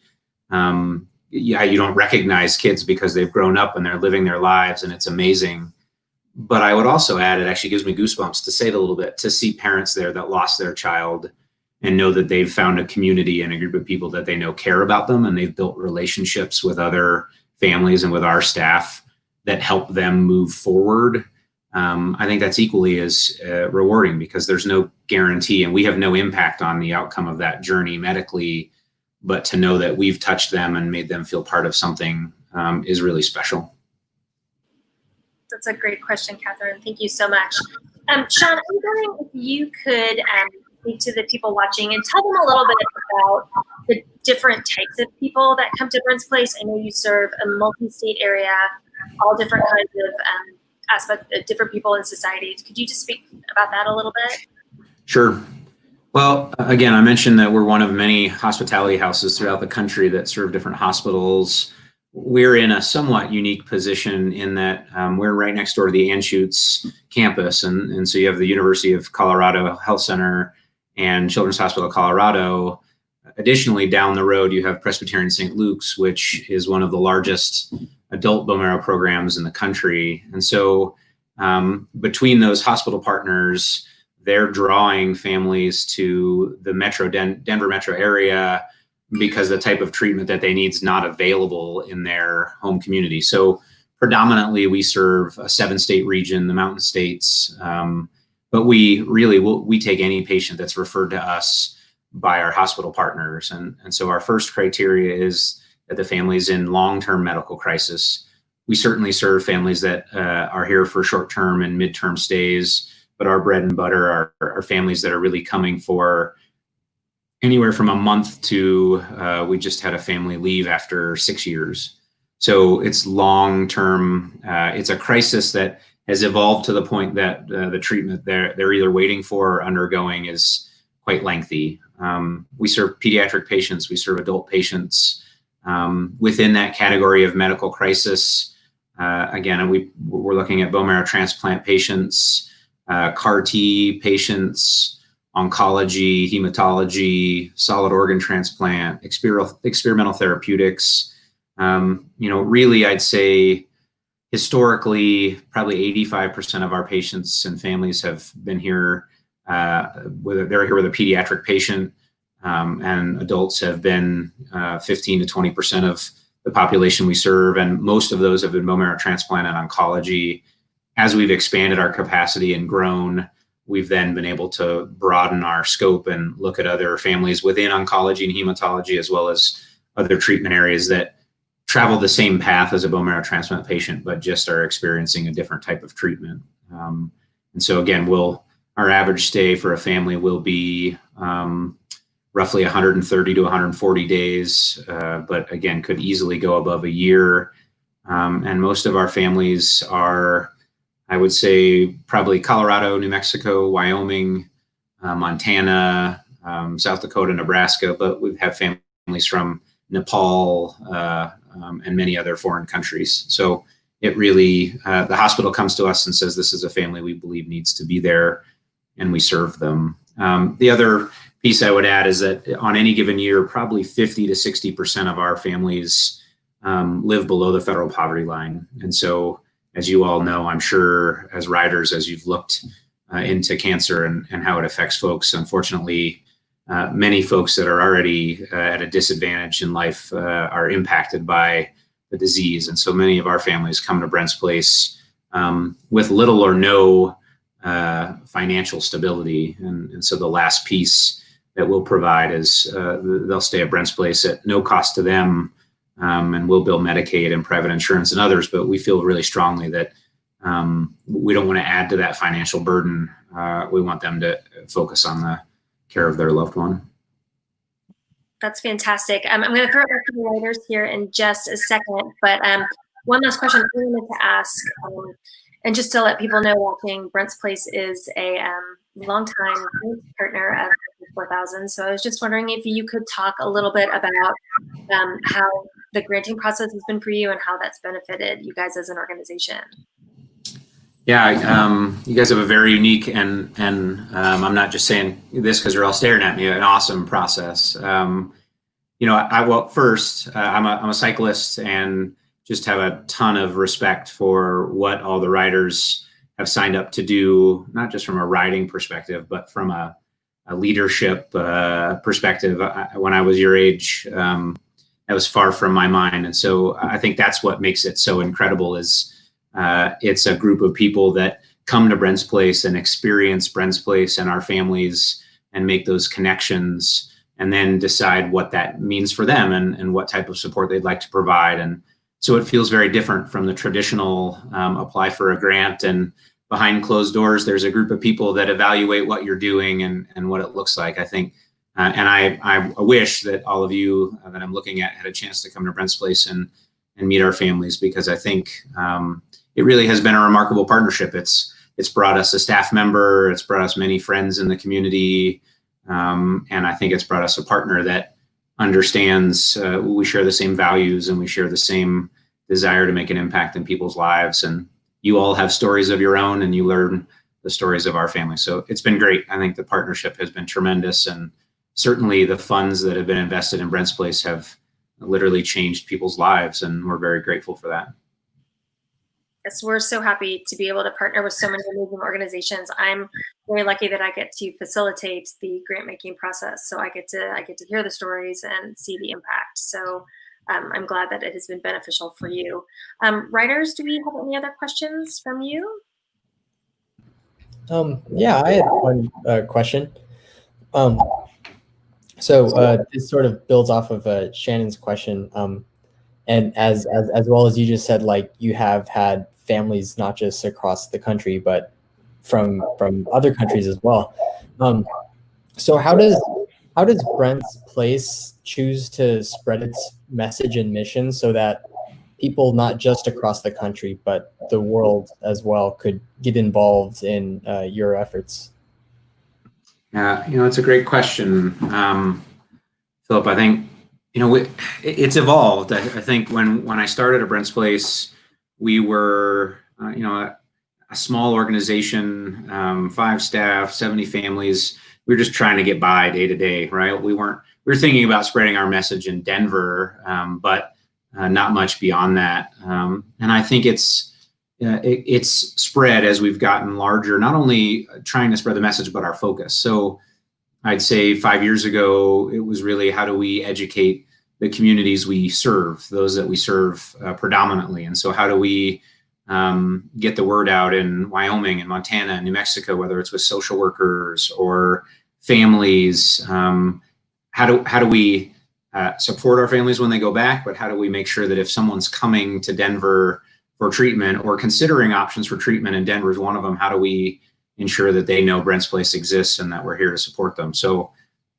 yeah, you don't recognize kids because they've grown up and they're living their lives, and it's amazing. But I would also add, it actually gives me goosebumps to say it a little bit, to see parents there that lost their child and know that they've found a community and a group of people that they know care about them, and they've built relationships with other families and with our staff that help them move forward. I think that's equally as rewarding, because there's no guarantee and we have no impact on the outcome of that journey medically, but to know that we've touched them and made them feel part of something is really special. That's a great question, Catherine. Thank you so much. Sean, I'm wondering if you could speak to the people watching and tell them a little bit about the different types of people that come to Brent's Place. I know you serve a multi-state area, all different kinds of aspects, different people in societies. Could you just speak about that a little bit? Sure. Well, again, I mentioned that we're one of many hospitality houses throughout the country that serve different hospitals. We're in a somewhat unique position in that we're right next door to the Anschutz campus. And so you have the University of Colorado Health Center and Children's Hospital of Colorado. Additionally, down the road, you have Presbyterian St. Luke's, which is one of the largest adult bone marrow programs in the country. And so between those hospital partners, they're drawing families to the Denver metro area because the type of treatment that they need is not available in their home community. So predominantly we serve a 7-state region, the Mountain States, but we take any patient that's referred to us by our hospital partners. And so our first criteria is that the family's in long-term medical crisis. We certainly serve families that are here for short-term and mid-term stays, but our bread and butter are families that are really coming for anywhere from a month to we just had a family leave after 6 years. So it's long-term. It's a crisis that has evolved to the point that the treatment they're either waiting for or undergoing is quite lengthy. We serve pediatric patients. We serve adult patients. Within that category of medical crisis, again, we're looking at bone marrow transplant patients, CAR T patients, oncology, hematology, solid organ transplant, experimental therapeutics. Really, I'd say historically, probably 85% of our patients and families have been here, whether they're here with a pediatric patient, and adults have been 15 to 20% of the population we serve. And most of those have been bone marrow transplant and oncology. As we've expanded our capacity and grown, we've then been able to broaden our scope and look at other families within oncology and hematology, as well as other treatment areas that travel the same path as a bone marrow transplant patient, but just are experiencing a different type of treatment. And so again, our average stay for a family will be roughly 130 to 140 days, but again, could easily go above a year. And most of our families are, I would say, probably Colorado, New Mexico, Wyoming, Montana, South Dakota, Nebraska, but we have families from Nepal and many other foreign countries. So it really, the hospital comes to us and says, this is a family we believe needs to be there, and we serve them. The other piece I would add is that on any given year, probably 50 to 60% of our families live below the federal poverty line. And so, as you all know, I'm sure as riders, as you've looked into cancer and how it affects folks, unfortunately, many folks that are already at a disadvantage in life are impacted by the disease. And so many of our families come to Brent's Place with little or no financial stability. And so the last piece that we'll provide is they'll stay at Brent's Place at no cost to them. And we'll bill Medicaid and private insurance and others, but we feel really strongly that we don't want to add to that financial burden. We want them to focus on the care of their loved one. That's fantastic. I'm going to throw it back to the writers here in just a second, but one last question I wanted to ask, and just to let people know watching, Brent's Place is a longtime partner of 4000. So I was just wondering if you could talk a little bit about how the granting process has been for you and how that's benefited you guys as an organization. Yeah, you guys have a very unique and I'm not just saying this because you're all staring at me, an awesome process. Well, first, I'm a cyclist and just have a ton of respect for what all the riders have signed up to do, not just from a riding perspective, but from a leadership perspective. When I was your age, that was far from my mind. And so I think that's what makes it so incredible is it's a group of people that come to Brent's Place and experience Brent's Place and our families and make those connections and then decide what that means for them and what type of support they'd like to provide. And so it feels very different from the traditional apply for a grant and behind closed doors, there's a group of people that evaluate what you're doing and what it looks like. I think, and I wish that all of you that I'm looking at had a chance to come to Brent's Place and meet our families, because I think it really has been a remarkable partnership. It's brought us a staff member, it's brought us many friends in the community, and I think it's brought us a partner that understands we share the same values and we share the same desire to make an impact in people's lives. And you all have stories of your own and you learn the stories of our family. So it's been great. I think the partnership has been tremendous. And certainly the funds that have been invested in Brent's Place have literally changed people's lives. And we're very grateful for that. Yes, we're so happy to be able to partner with so many amazing organizations. I'm very lucky that I get to facilitate the grant making process. So I get to hear the stories and see the impact. So I'm glad that it has been beneficial for you. Writers, do we have any other questions from you? Yeah, I had one question. So this sort of builds off of Shannon's question. And as well as you just said, like you have had families not just across the country, but from other countries as well. So how does Brent's Place choose to spread its message and mission so that people not just across the country, but the world as well could get involved in your efforts? It's a great question, Philip. I think it's evolved. I think when I started at Brent's Place, we were a small organization, 5 staff, 70 families. We were just trying to get by day to day, right? We were thinking about spreading our message in Denver, but not much beyond that. And I think it's spread as we've gotten larger, not only trying to spread the message, but our focus. So I'd say 5 years ago, it was really how do we educate the communities we serve, those that we serve predominantly. And so how do we get the word out in Wyoming and Montana and New Mexico, whether it's with social workers or families? How do we support our families when they go back, but how do we make sure that if someone's coming to Denver for treatment or considering options for treatment, and Denver is one of them, how do we ensure that they know Brent's Place exists and that we're here to support them? So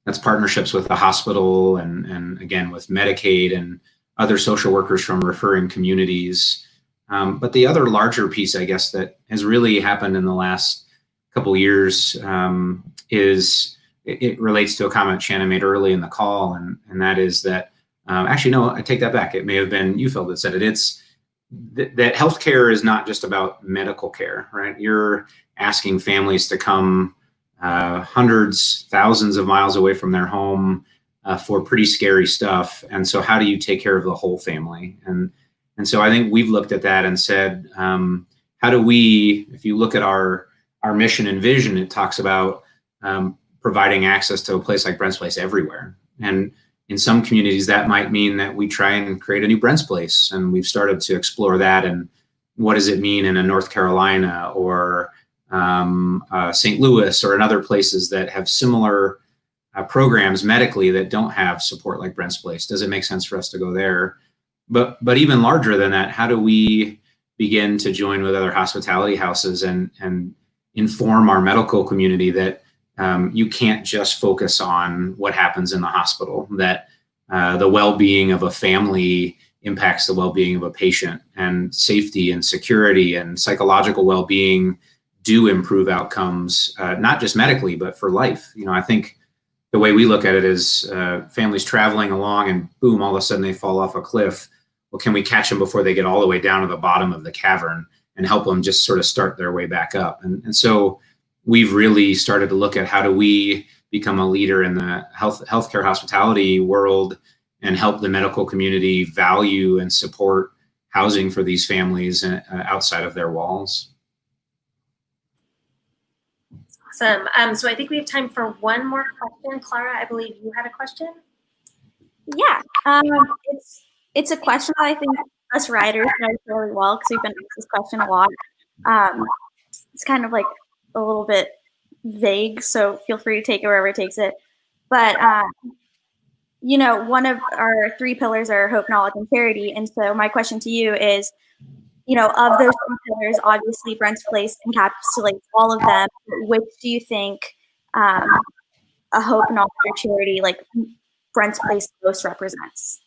that's partnerships with the hospital and again, with Medicaid and other social workers from referring communities. But the other larger piece, I guess, that has really happened in the last couple of years is it relates to a comment Shannon made early in the call. And that is that, actually, no, I take that back. It may have been you, Phil, that said it. It's that healthcare is not just about medical care, right? You're asking families to come hundreds, thousands of miles away from their home for pretty scary stuff. And so how do you take care of the whole family? And so I think we've looked at that and said, how do we, if you look at our mission and vision, it talks about providing access to a place like Brent's Place everywhere. And in some communities, that might mean that we try and create a new Brent's Place. And we've started to explore that. And what does it mean in a North Carolina or St. Louis or in other places that have similar programs medically that don't have support like Brent's Place? Does it make sense for us to go there? But even larger than that, how do we begin to join with other hospitality houses and inform our medical community that you can't just focus on what happens in the hospital, that the well-being of a family impacts the well-being of a patient, and safety and security and psychological well-being do improve outcomes, not just medically, but for life. I think the way we look at it is families traveling along and boom, all of a sudden they fall off a cliff. Well, can we catch them before they get all the way down to the bottom of the cavern and help them just sort of start their way back up? And so we've really started to look at how do we become a leader in the healthcare hospitality world and help the medical community value and support housing for these families outside of their walls. Awesome. So I think we have time for one more question. Clara, I believe you had a question. Yeah, it's a question that I think us writers know fairly well because we've been asked this question a lot. It's kind of like a little bit vague, so feel free to take it wherever it takes it. But you know, one of our 3 pillars are hope, knowledge, and charity. And so my question to you is, you know, of those 3 pillars, obviously Brent's Place encapsulates all of them. Which do you think a hope, knowledge, or charity like Brent's Place most represents?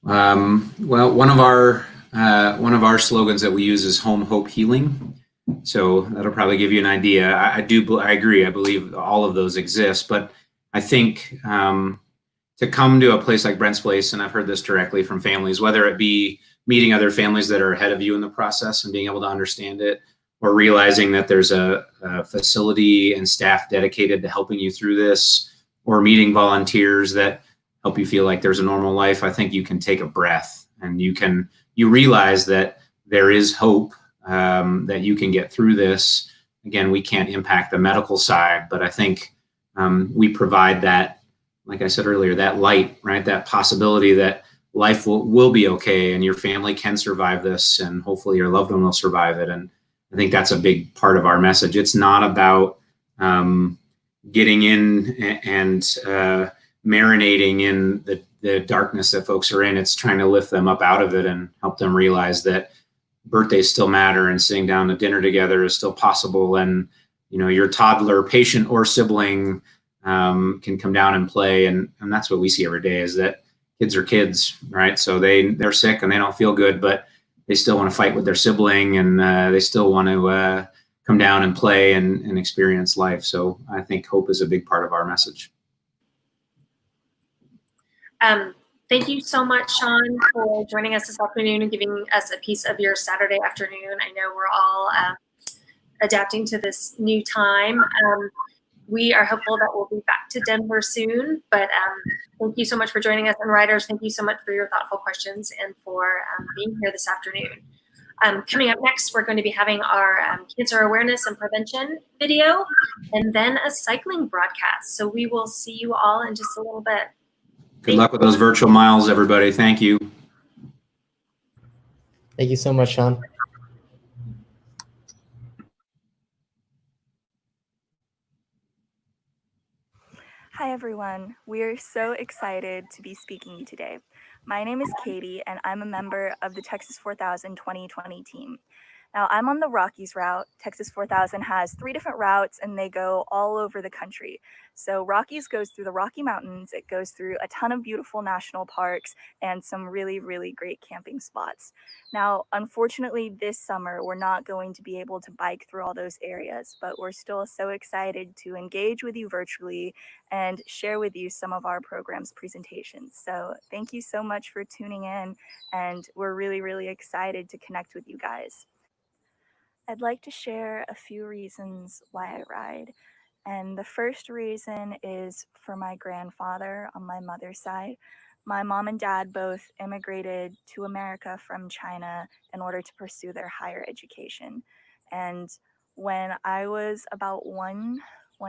Well, one of our slogans that we use is home, hope, healing. So that'll probably give you an idea. I agree. I believe all of those exist, but I think to come to a place like Brent's Place, and I've heard this directly from families, whether it be meeting other families that are ahead of you in the process and being able to understand it, or realizing that there's a facility and staff dedicated to helping you through this, or meeting volunteers that help you feel like there's a normal life, I think you can take a breath and you realize that there is hope, that you can get through this. Again, we can't impact the medical side, but I think we provide that, like I said earlier, that light, right? That possibility that life will be okay and your family can survive this, and hopefully your loved one will survive it. And I think that's a big part of our message. It's not about getting in and marinating in the darkness that folks are in. It's trying to lift them up out of it and help them realize that birthdays still matter and sitting down to dinner together is still possible. And, you know, your toddler, patient, or sibling can come down and play. And that's what we see every day, is that kids are kids, right? So they're sick and they don't feel good, but they still want to fight with their sibling, and they still want to come down and play and experience life. So I think hope is a big part of our message. Thank you so much, Sean, for joining us this afternoon and giving us a piece of your Saturday afternoon. I know we're all adapting to this new time. We are hopeful that we'll be back to Denver soon, but thank you so much for joining us. And writers, thank you so much for your thoughtful questions and for being here this afternoon. Coming up next, we're going to be having our cancer awareness and prevention video, and then a cycling broadcast. So we will see you all in just a little bit. Good luck with those virtual miles, everybody. Thank you. Thank you so much, Sean. Hi everyone, we are so excited to be speaking to you today. My name is Katie and I'm a member of the Texas 4000 2020 team. Now I'm on the Rockies Route. Texas 4000 has 3 different routes and they go all over the country. So Rockies goes through the Rocky Mountains, it goes through a ton of beautiful national parks and some really, really great camping spots. Now, unfortunately, this summer, we're not going to be able to bike through all those areas, but we're still so excited to engage with you virtually and share with you some of our program's presentations. So thank you so much for tuning in, and we're really, really excited to connect with you guys. I'd like to share a few reasons why I ride. And the first reason is for my grandfather on my mother's side. My mom and dad both immigrated to America from China in order to pursue their higher education. And when I was about one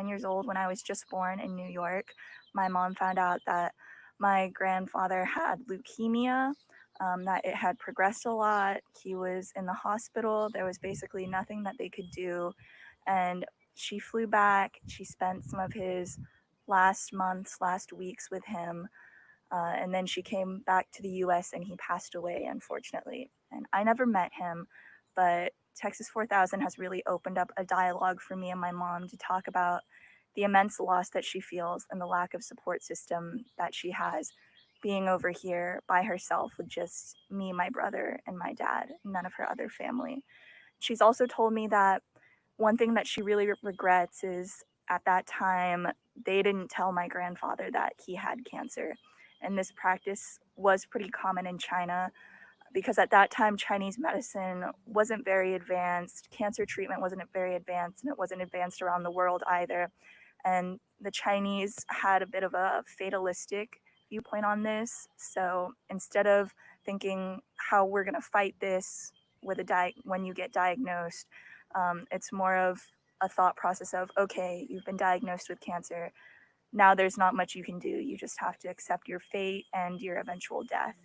years old, when I was just born in New York, my mom found out that my grandfather had leukemia, that it had progressed a lot. He was in the hospital. There was basically nothing that they could do. And she flew back. She spent some of his last weeks with him. And then she came back to the US and he passed away, unfortunately. And I never met him, but Texas 4000 has really opened up a dialogue for me and my mom to talk about the immense loss that she feels and the lack of support system that she has being over here by herself with just me, my brother, and my dad, none of her other family. She's also told me that one thing that she really regrets is at that time, they didn't tell my grandfather that he had cancer. And this practice was pretty common in China because at that time, Chinese medicine wasn't very advanced. Cancer treatment wasn't very advanced, and it wasn't advanced around the world either. And the Chinese had a bit of a fatalistic viewpoint on this. So instead of thinking how we're going to fight this with when you get diagnosed, it's more of a thought process of, okay, you've been diagnosed with cancer. Now there's not much you can do. You just have to accept your fate and your eventual death.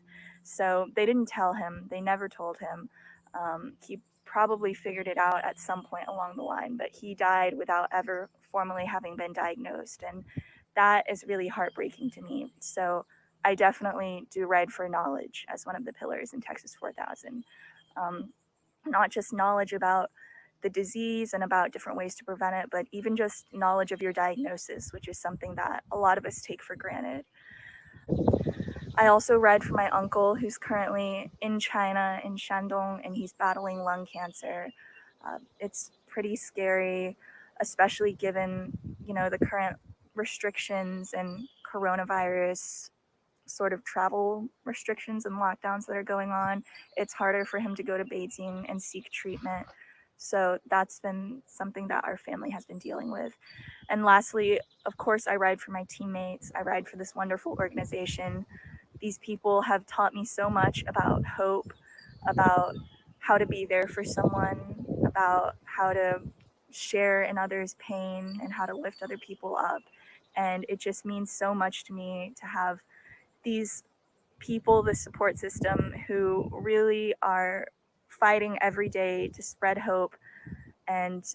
So they didn't tell him. They never told him. He probably figured it out at some point along the line, but he died without ever formally having been diagnosed. And that is really heartbreaking to me. So I definitely do ride for knowledge as one of the pillars in Texas 4000. Not just knowledge about the disease and about different ways to prevent it, but even just knowledge of your diagnosis, which is something that a lot of us take for granted. I also ride for my uncle, who's currently in China, in Shandong, and he's battling lung cancer. It's pretty scary, especially given, the current restrictions and coronavirus sort of travel restrictions and lockdowns that are going on. It's harder for him to go to Beijing and seek treatment. So that's been something that our family has been dealing with. And lastly, of course, I ride for my teammates. I ride for this wonderful organization. These people have taught me so much about hope, about how to be there for someone, about how to share in others' pain and how to lift other people up. And it just means so much to me to have these people, the support system, who really are fighting every day to spread hope and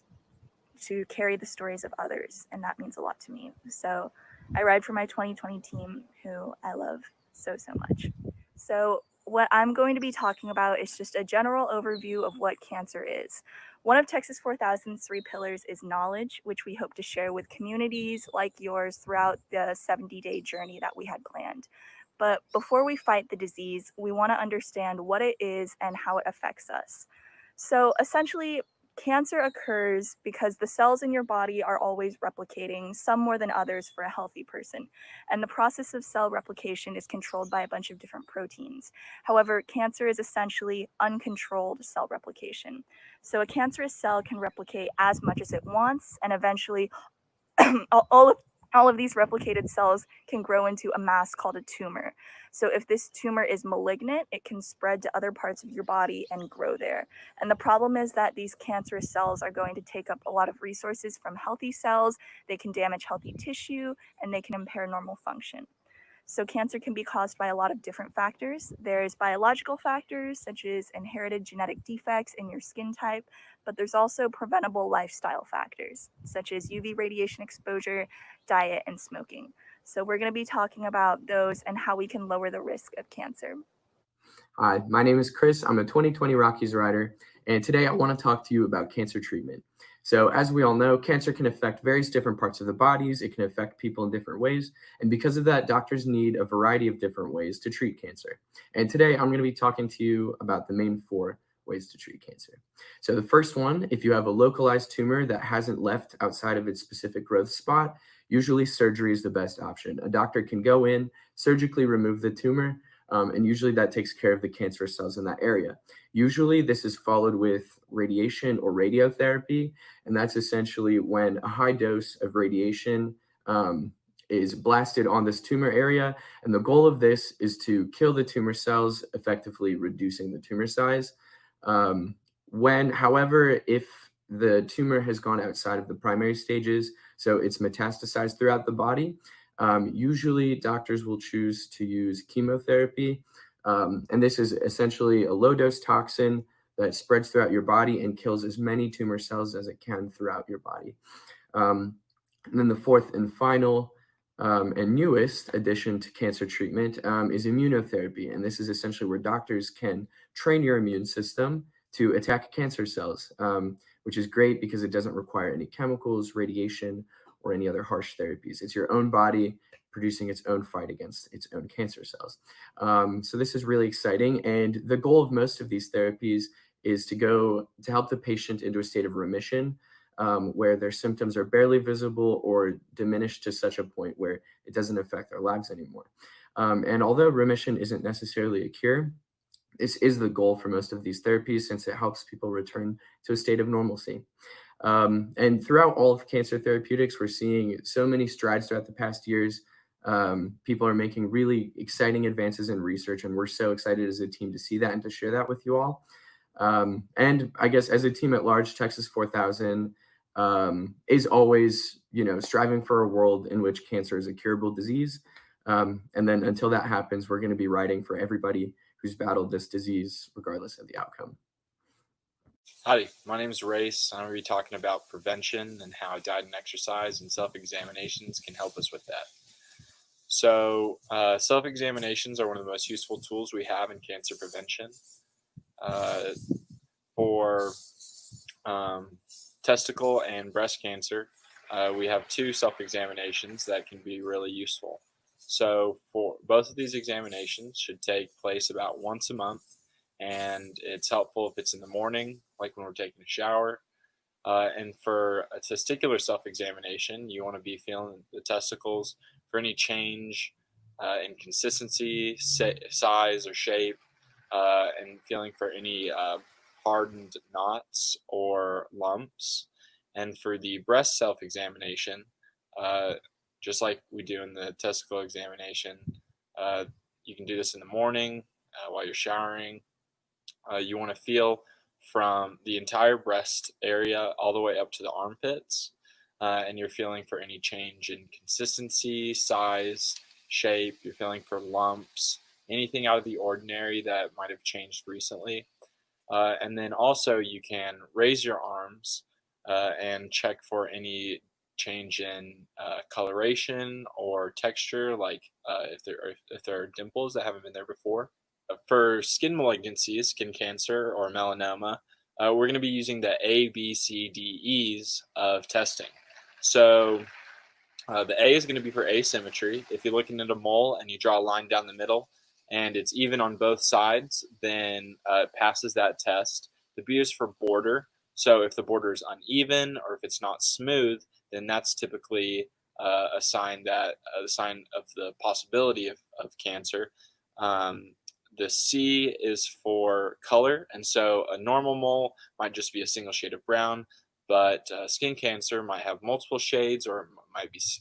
to carry the stories of others. And that means a lot to me. So I ride for my 2020 team, who I love so much. So what I'm going to be talking about is just a general overview of what cancer is. One of Texas 4000's 3 pillars is knowledge, which we hope to share with communities like yours throughout the 70-day journey that we had planned. But before we fight the disease, we want to understand what it is and how it affects us. So essentially, cancer occurs because the cells in your body are always replicating, some more than others for a healthy person. And the process of cell replication is controlled by a bunch of different proteins. However, cancer is essentially uncontrolled cell replication. So a cancerous cell can replicate as much as it wants, and eventually all of these replicated cells can grow into a mass called a tumor. So if this tumor is malignant, it can spread to other parts of your body and grow there. And the problem is that these cancerous cells are going to take up a lot of resources from healthy cells. They can damage healthy tissue, and they can impair normal function. So cancer can be caused by a lot of different factors. There's biological factors, such as inherited genetic defects in your skin type, but there's also preventable lifestyle factors, such as UV radiation exposure, diet, and smoking. So we're going to be talking about those and how we can lower the risk of cancer. Hi, my name is Chris. I'm a 2020 Rockies rider, and today I want to talk to you about cancer treatment. So as we all know, cancer can affect various different parts of the bodies. It can affect people in different ways. And because of that, doctors need a variety of different ways to treat cancer. And today I'm going to be talking to you about the main 4 ways to treat cancer. So the first one, if you have a localized tumor that hasn't left outside of its specific growth spot, usually surgery is the best option. A doctor can go in, surgically remove the tumor, and usually that takes care of the cancerous cells in that area. Usually this is followed with radiation or radiotherapy, and that's essentially when a high dose of radiation is blasted on this tumor area. And the goal of this is to kill the tumor cells, effectively reducing the tumor size. However, if the tumor has gone outside of the primary stages, so it's metastasized throughout the body, usually doctors will choose to use chemotherapy. And this is essentially a low dose toxin that spreads throughout your body and kills as many tumor cells as it can throughout your body. And then the fourth and final and newest addition to cancer treatment is immunotherapy. And this is essentially where doctors can train your immune system to attack cancer cells, which is great because it doesn't require any chemicals, radiation, or any other harsh therapies. It's your own body producing its own fight against its own cancer cells. So this is really exciting. And the goal of most of these therapies is to help the patient into a state of remission, where their symptoms are barely visible or diminished to such a point where it doesn't affect their lives anymore. And although remission isn't necessarily a cure, this is the goal for most of these therapies, since it helps people return to a state of normalcy. And throughout all of cancer therapeutics, we're seeing so many strides throughout the past years. People are making really exciting advances in research, and we're so excited as a team to see that and to share that with you all. And I guess as a team at large, Texas 4000 is always, striving for a world in which cancer is a curable disease. And then until that happens, we're going to be writing for everybody who's battled this disease, regardless of the outcome. Howdy, my name is Race. I'm going to be talking about prevention and how diet and exercise and self-examinations can help us with that. So self-examinations are one of the most useful tools we have in cancer prevention. For testicle and breast cancer, we have 2 self-examinations that can be really useful. So for both of these examinations should take place about once a month, and it's helpful if it's in the morning, like when we're taking a shower. And for a testicular self-examination, you want to be feeling the testicles for any change in consistency, size, or shape, and feeling for any hardened knots or lumps. And for the breast self-examination, just like we do in the testicle examination, you can do this in the morning while you're showering. You want to feel from the entire breast area all the way up to the armpits, and you're feeling for any change in consistency, size, shape. You're feeling for lumps, anything out of the ordinary that might have changed recently. And then also you can raise your arms and check for any change in coloration or texture, like if there are dimples that haven't been there before. For skin malignancies, skin cancer, or melanoma, we're going to be using the A, B, C, D, E's of testing. So the A is going to be for asymmetry. If you're looking at a mole and you draw a line down the middle and it's even on both sides, then it passes that test. The B is for border. So if the border is uneven or if it's not smooth, then that's typically a sign of the possibility of cancer. The C is for color, and so a normal mole might just be a single shade of brown, but skin cancer might have multiple shades, or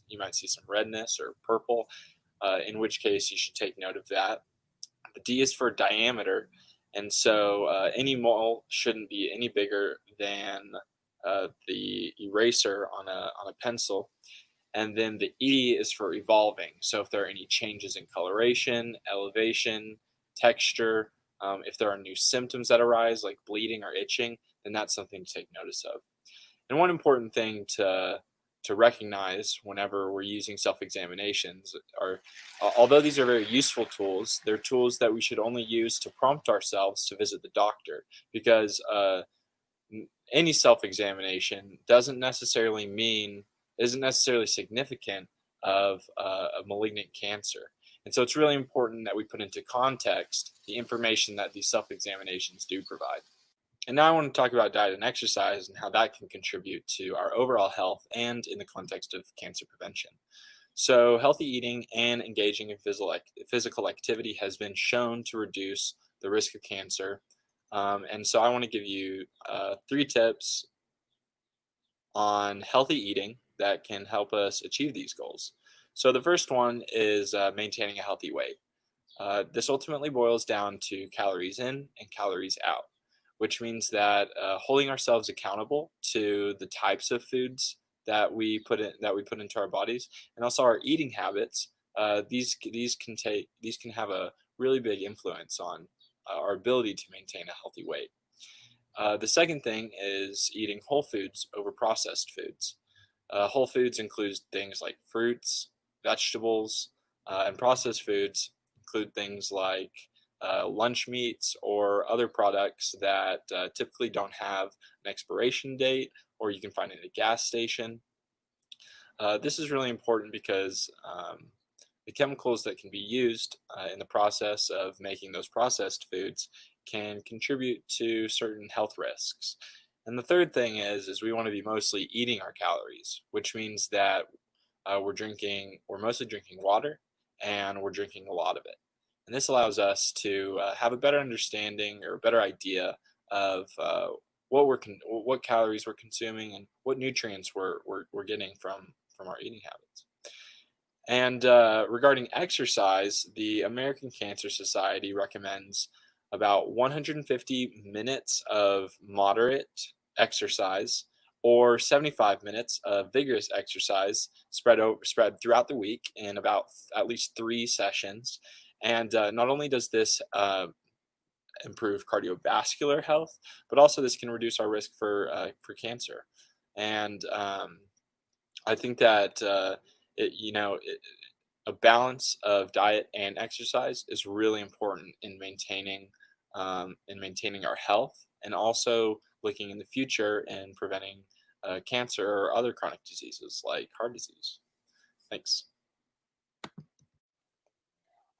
you might see some redness or purple, in which case you should take note of that. The D is for diameter, and so any mole shouldn't be any bigger than the eraser on a pencil. And then the E is for evolving. So if there are any changes in coloration, elevation, texture, if there are new symptoms that arise like bleeding or itching, then that's something to take notice of. And one important thing to recognize whenever we're using self-examinations are, although these are very useful tools, they're tools that we should only use to prompt ourselves to visit the doctor, because any self-examination isn't necessarily significant of a malignant cancer. And so it's really important that we put into context the information that these self-examinations do provide. And now I want to talk about diet and exercise and how that can contribute to our overall health and in the context of cancer prevention. So healthy eating and engaging in physical activity has been shown to reduce the risk of cancer. And so I want to give you 3 tips on healthy eating that can help us achieve these goals. So the first one is maintaining a healthy weight. This ultimately boils down to calories in and calories out, which means that holding ourselves accountable to the types of foods that we put into our bodies, and also our eating habits. These can have a really big influence on our ability to maintain a healthy weight. The second thing is eating whole foods over processed foods. Whole foods include things like fruits, vegetables, and processed foods include things like lunch meats or other products that typically don't have an expiration date, or you can find it at a gas station. This is really important because the chemicals that can be used in the process of making those processed foods can contribute to certain health risks. And the third thing is we want to be mostly eating our calories, which means that we're mostly drinking water, and we're drinking a lot of it. And this allows us to have a better understanding or a better idea of what calories we're consuming and what nutrients we're getting from our eating habits. And regarding exercise, the American Cancer Society recommends about 150 minutes of moderate exercise or 75 minutes of vigorous exercise spread throughout the week in about at least 3 sessions. And not only does this improve cardiovascular health, but also this can reduce our risk for cancer. And I think that a balance of diet and exercise is really important in maintaining our health, and also looking in the future and preventing cancer or other chronic diseases like heart disease. Thanks.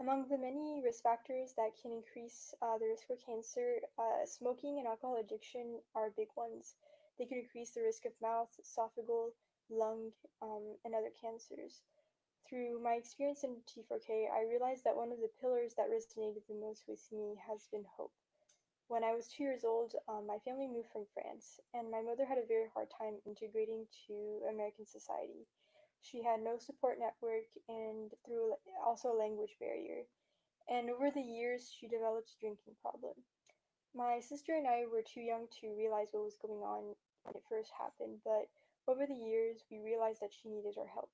Among the many risk factors that can increase the risk for cancer, smoking and alcohol addiction are big ones. They can increase the risk of mouth, esophageal, lung, and other cancers. Through my experience in T4K, I realized that one of the pillars that resonated the most with me has been hope. When I was 2 years old, my family moved from France, and my mother had a very hard time integrating to American society. She had no support network and through also a language barrier. And over the years, she developed a drinking problem. My sister and I were too young to realize what was going on when it first happened, but over the years, we realized that she needed our help.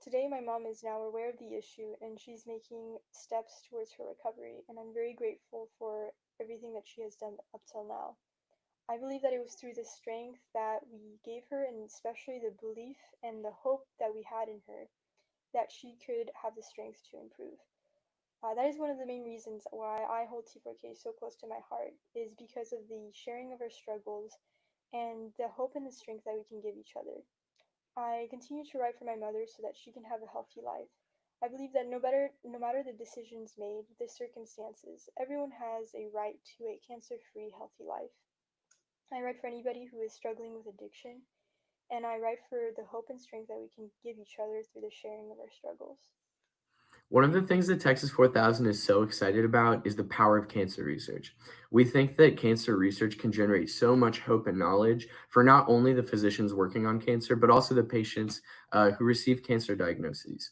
Today, my mom is now aware of the issue and she's making steps towards her recovery, and I'm very grateful for everything that she has done up till now. I believe that it was through the strength that we gave her, and especially the belief and the hope that we had in her, that she could have the strength to improve. That is one of the main reasons why I hold T4K so close to my heart, is because of the sharing of our struggles and the hope and the strength that we can give each other. I continue to write for my mother so that she can have a healthy life. I believe that no matter the decisions made, the circumstances, everyone has a right to a cancer-free, healthy life. I write for anybody who is struggling with addiction, and I write for the hope and strength that we can give each other through the sharing of our struggles. One of the things that Texas 4000 is so excited about is the power of cancer research. We think that cancer research can generate so much hope and knowledge for not only the physicians working on cancer, but also the patients who receive cancer diagnoses.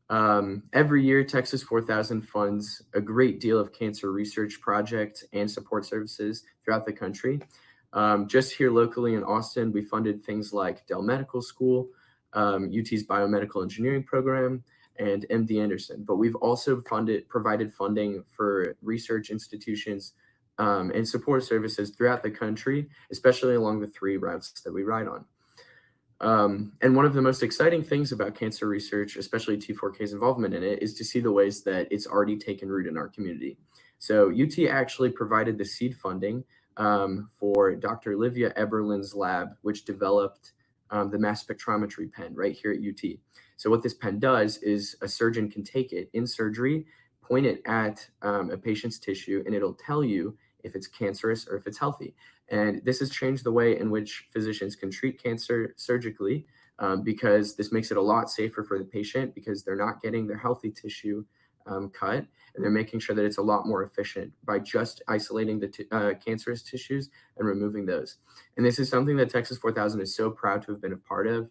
Every year, Texas 4000 funds a great deal of cancer research projects and support services throughout the country. Just here locally in Austin, we funded things like Dell Medical School, UT's Biomedical Engineering Program, and MD Anderson. But we've also provided funding for research institutions and support services throughout the country, especially along the 3 routes that we ride on. And one of the most exciting things about cancer research, especially T4K's involvement in it, is to see the ways that it's already taken root in our community. So UT actually provided the seed funding for Dr. Olivia Eberlin's lab, which developed the Mass Spectrometry Pen right here at UT. So what this pen does is a surgeon can take it in surgery, point it at a patient's tissue, and it'll tell you if it's cancerous or if it's healthy. And this has changed the way in which physicians can treat cancer surgically, because this makes it a lot safer for the patient, because they're not getting their healthy tissue cut, and they're making sure that it's a lot more efficient by just isolating the cancerous tissues and removing those. And this is something that Texas 4000 is so proud to have been a part of.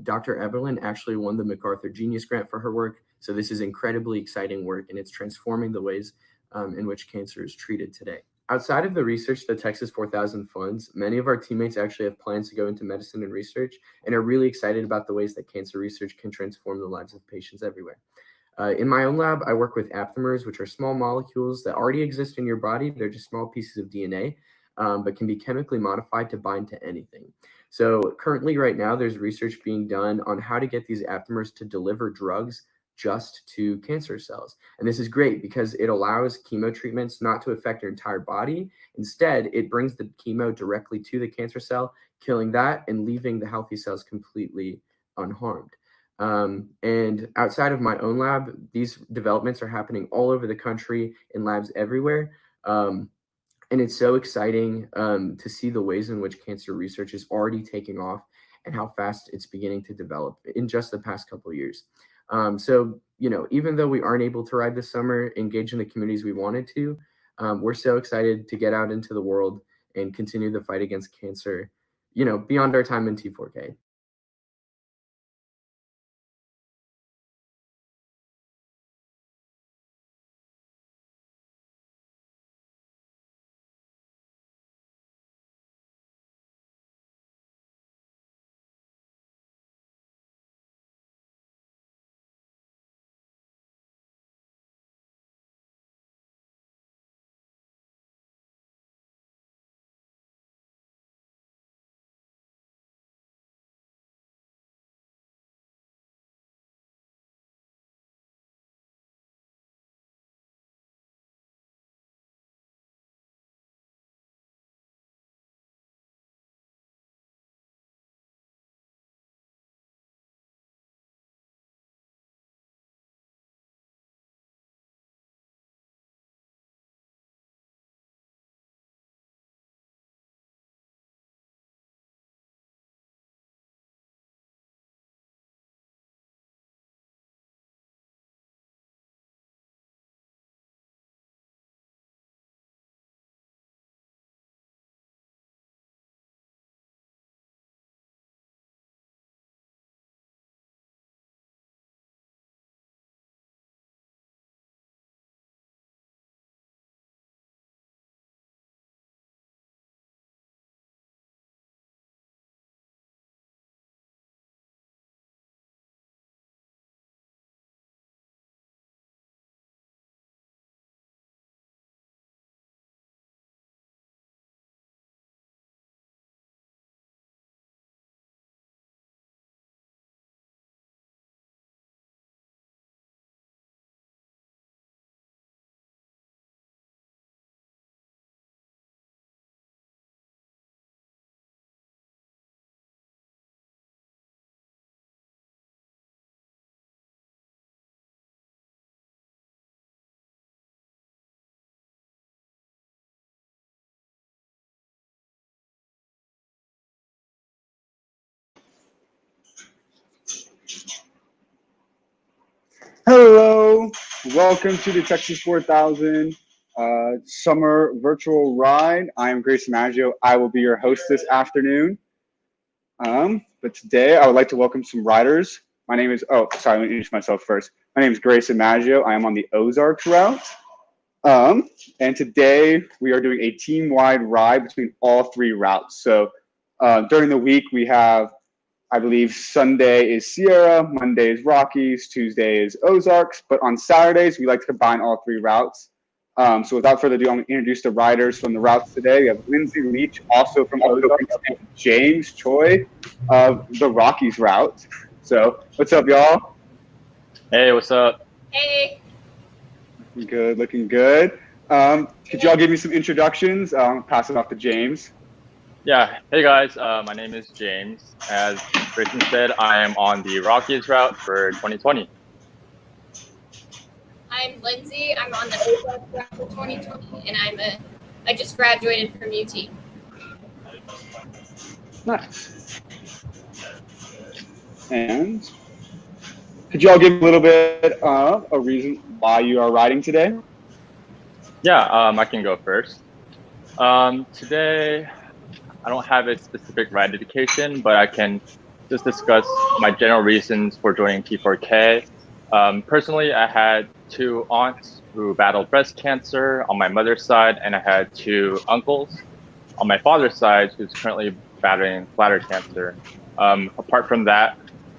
Dr. Eberlin actually won the MacArthur Genius Grant for her work. So this is incredibly exciting work, and it's transforming the ways in which cancer is treated today. Outside of the research that Texas 4000 funds, many of our teammates actually have plans to go into medicine and research, and are really excited about the ways that cancer research can transform the lives of patients everywhere. In my own lab, I work with aptamers, which are small molecules that already exist in your body. They're just small pieces of DNA, but can be chemically modified to bind to anything. So currently right now, there's research being done on how to get these aptamers to deliver drugs just to cancer cells. And this is great because it allows chemo treatments not to affect your entire body. Instead, it brings the chemo directly to the cancer cell, killing that and leaving the healthy cells completely unharmed. And outside of my own lab, these developments are happening all over the country in labs everywhere. And it's so exciting to see the ways in which cancer research is already taking off and how fast it's beginning to develop in just the past couple of years. So, you know, even though we aren't able to ride this summer, engage in the communities we wanted to, we're so excited to get out into the world and continue the fight against cancer, you know, beyond our time in T4K. Hello, welcome to the Texas 4000 summer virtual ride. I am Grace Maggio. I will be your host this afternoon. But today I would like to welcome some riders. My name is, let me introduce myself first. My name is Grace Maggio. I am on the Ozarks route. And today we are doing a team-wide ride between all 3 routes. So during the week we have, I believe Sunday is Sierra, Monday is Rockies, Tuesday is Ozarks, but on Saturdays we like to combine all 3 routes. So without further ado, I'm going to introduce the riders from the routes today. We have Lindsay Leach, also from Ozarks, and James Choi of the Rockies route. So what's up, y'all? Hey, what's up? Hey. Looking good, looking good. Could y'all give me some introductions? Pass it off to James. Yeah, hey guys, my name is James. As Kristen said, I am on the Rockies route for 2020. I'm Lindsay. I'm on the Ozarks route for 2020, and I just graduated from UT. Nice. And could y'all give a little bit of a reason why you are riding today? Yeah, I can go first. Today, I don't have a specific ride dedication, but I can just discuss my general reasons for joining T4K. Personally, I had 2 aunts who battled breast cancer on my mother's side, and I had 2 uncles on my father's side who's currently battling bladder cancer. Apart from that,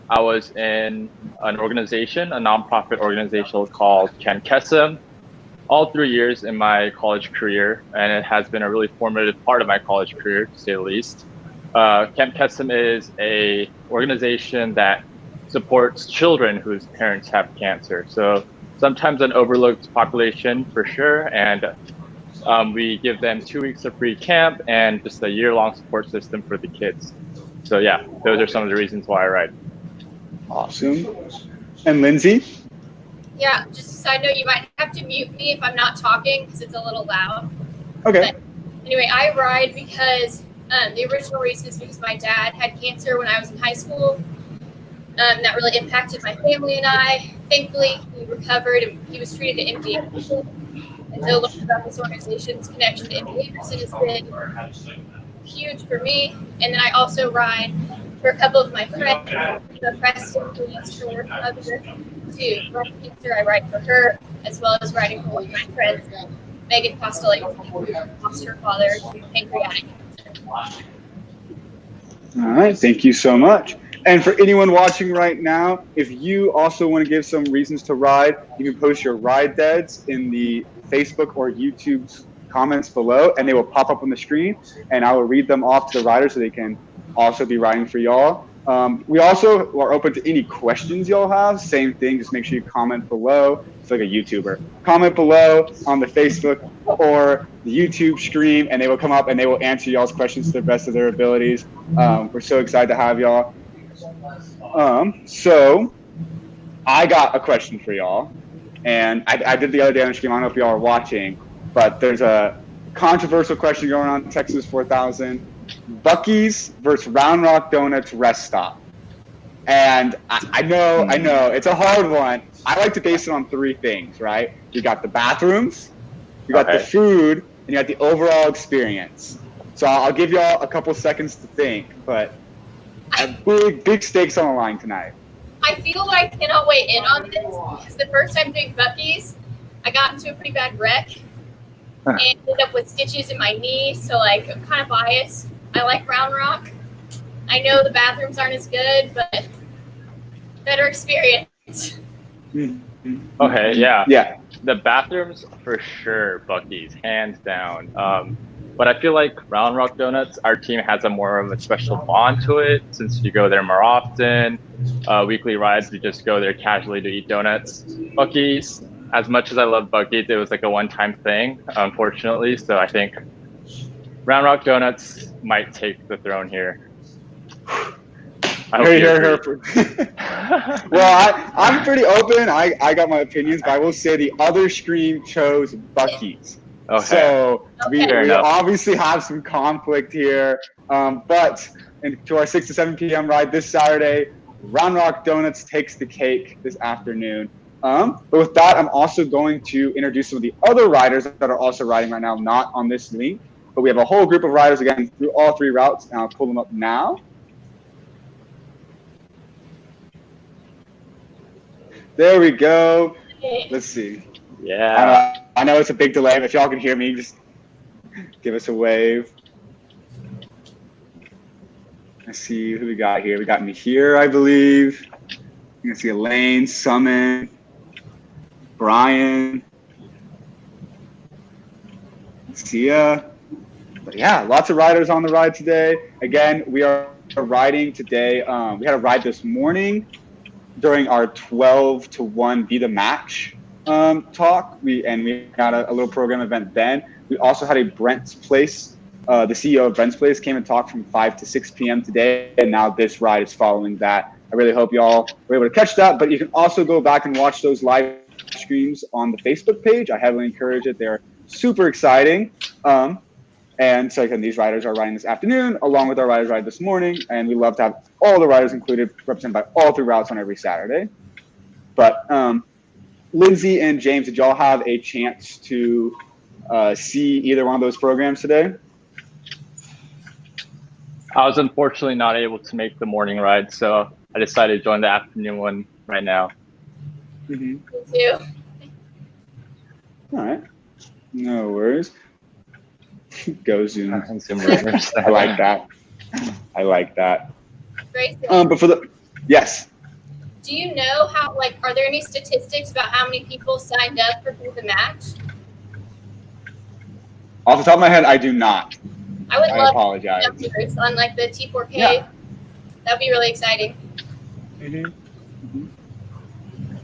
I was in an organization, a nonprofit organization called Ken Kesem, all 3 years in my college career, and it has been a really formative part of my college career, to say the least. Camp Kesem is a organization that supports children whose parents have cancer. So sometimes an overlooked population for sure, and we give them 2 weeks of free camp and just a year-long support system for the kids. So yeah, those are some of the reasons why I ride. Awesome. And Lindsay? Yeah, just a side note, you might have to mute me if I'm not talking because it's a little loud. Okay. But anyway, I ride because the original reason is because my dad had cancer when I was in high school. That really impacted my family and I. Thankfully, he recovered and he was treated at MD Anderson. And so learning about this organization's connection to MD Anderson has been huge for me. And then I also ride for a couple of my friends. Preston, who used to work up here, to breast cancer. I ride for her, as well as riding for one of my friends, Megan Postolate, who lost her father to pancreatic cancer. All right, thank you so much. And for anyone watching right now, if you also want to give some reasons to ride, you can post your ride deads in the Facebook or YouTube comments below, and they will pop up on the screen, and I will read them off to the riders so they can also be riding for y'all. We also are open to any questions y'all have. Same thing, just make sure you comment below. It's like a YouTuber. Comment below on the Facebook or the YouTube stream, and they will come up and they will answer y'all's questions to the best of their abilities. We're so excited to have y'all. So I got a question for y'all, and I did the other day on the stream. I don't know if y'all are watching, but there's a controversial question going on in Texas 4000. Buc-ee's versus Round Rock Donuts rest stop. And I know, it's a hard one. I like to base it on 3 things, right? You got the bathrooms, you got the food, and you got the overall experience. So I'll give y'all a couple seconds to think, but big stakes on the line tonight. I feel like I cannot weigh in on this because the first time doing Buc-ee's, I got into a pretty bad wreck and ended up with stitches in my knee. So like I'm kind of biased. I like Round Rock. I know the bathrooms aren't as good, but better experience. Okay, yeah. Yeah. The bathrooms for sure, Buc-ee's, hands down. But I feel like Round Rock Donuts, our team has a more of a special bond to it since you go there more often. Weekly rides, we just go there casually to eat donuts. Buc-ee's, as much as I love Buc-ee's, it was like a one-time thing, unfortunately. So I think Round Rock Donuts might take the throne here. Well, I'm pretty open. I got my opinions, but I will say the other stream chose Buc-ee's. Okay. So we enough. obviously have some conflict here. But to our 6 to 7 p.m. ride this Saturday, Round Rock Donuts takes the cake this afternoon. But with that, I'm also going to introduce some of the other riders that are also riding right now, not on this link. But we have a whole group of riders, again, through all 3 routes, and I'll pull them up now. There we go. Let's see. Yeah. I know it's a big delay, but if y'all can hear me, just give us a wave. Let's see who we got here. We got Mihir, I believe. You can see Elaine, Summon, Brian, Sia. But yeah, lots of riders on the ride today. Again, we are riding today. We had a ride this morning during our 12 to 1 Be the Match talk. We had a little program event then. We also had a Brent's Place. The CEO of Brent's Place came and talked from 5 to 6 p.m. today, and now this ride is following that. I really hope y'all were able to catch that, but you can also go back and watch those live streams on the Facebook page. I heavily encourage it. They're super exciting. And so again, these riders are riding this afternoon, along with our riders ride this morning, and we love to have all the riders included, represented by all 3 routes on every Saturday. But Lindsay and James, did y'all have a chance to see either one of those programs today? I was unfortunately not able to make the morning ride, so I decided to join the afternoon one right now. Mm-hmm. Me too. All right. No worries. Go Zoom. I like that. I like that. Great. But for the, yes. Do you know how, like, are there any statistics about how many people signed up for Be the Match? Off the top of my head, I do not. I would love apologize. numbers on like the T4K. Yeah. That'd be really exciting.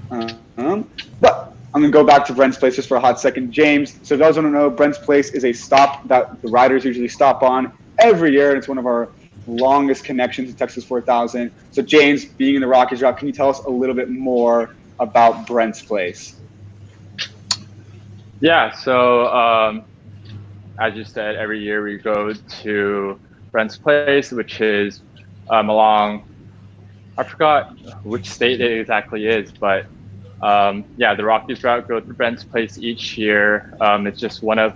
But I'm going to go back to Brent's Place just for a hot second. James, so if you guys want to know, Brent's Place is a stop that the riders usually stop on every year, and it's one of our longest connections to Texas 4000. So James, being in the Rockies Route, can you tell us a little bit more about Brent's Place? Yeah, so as you said, every year we go to Brent's Place, which is along, I forgot which state it exactly is, but yeah, the Rockies Route go to Brent's Place each year. It's just one of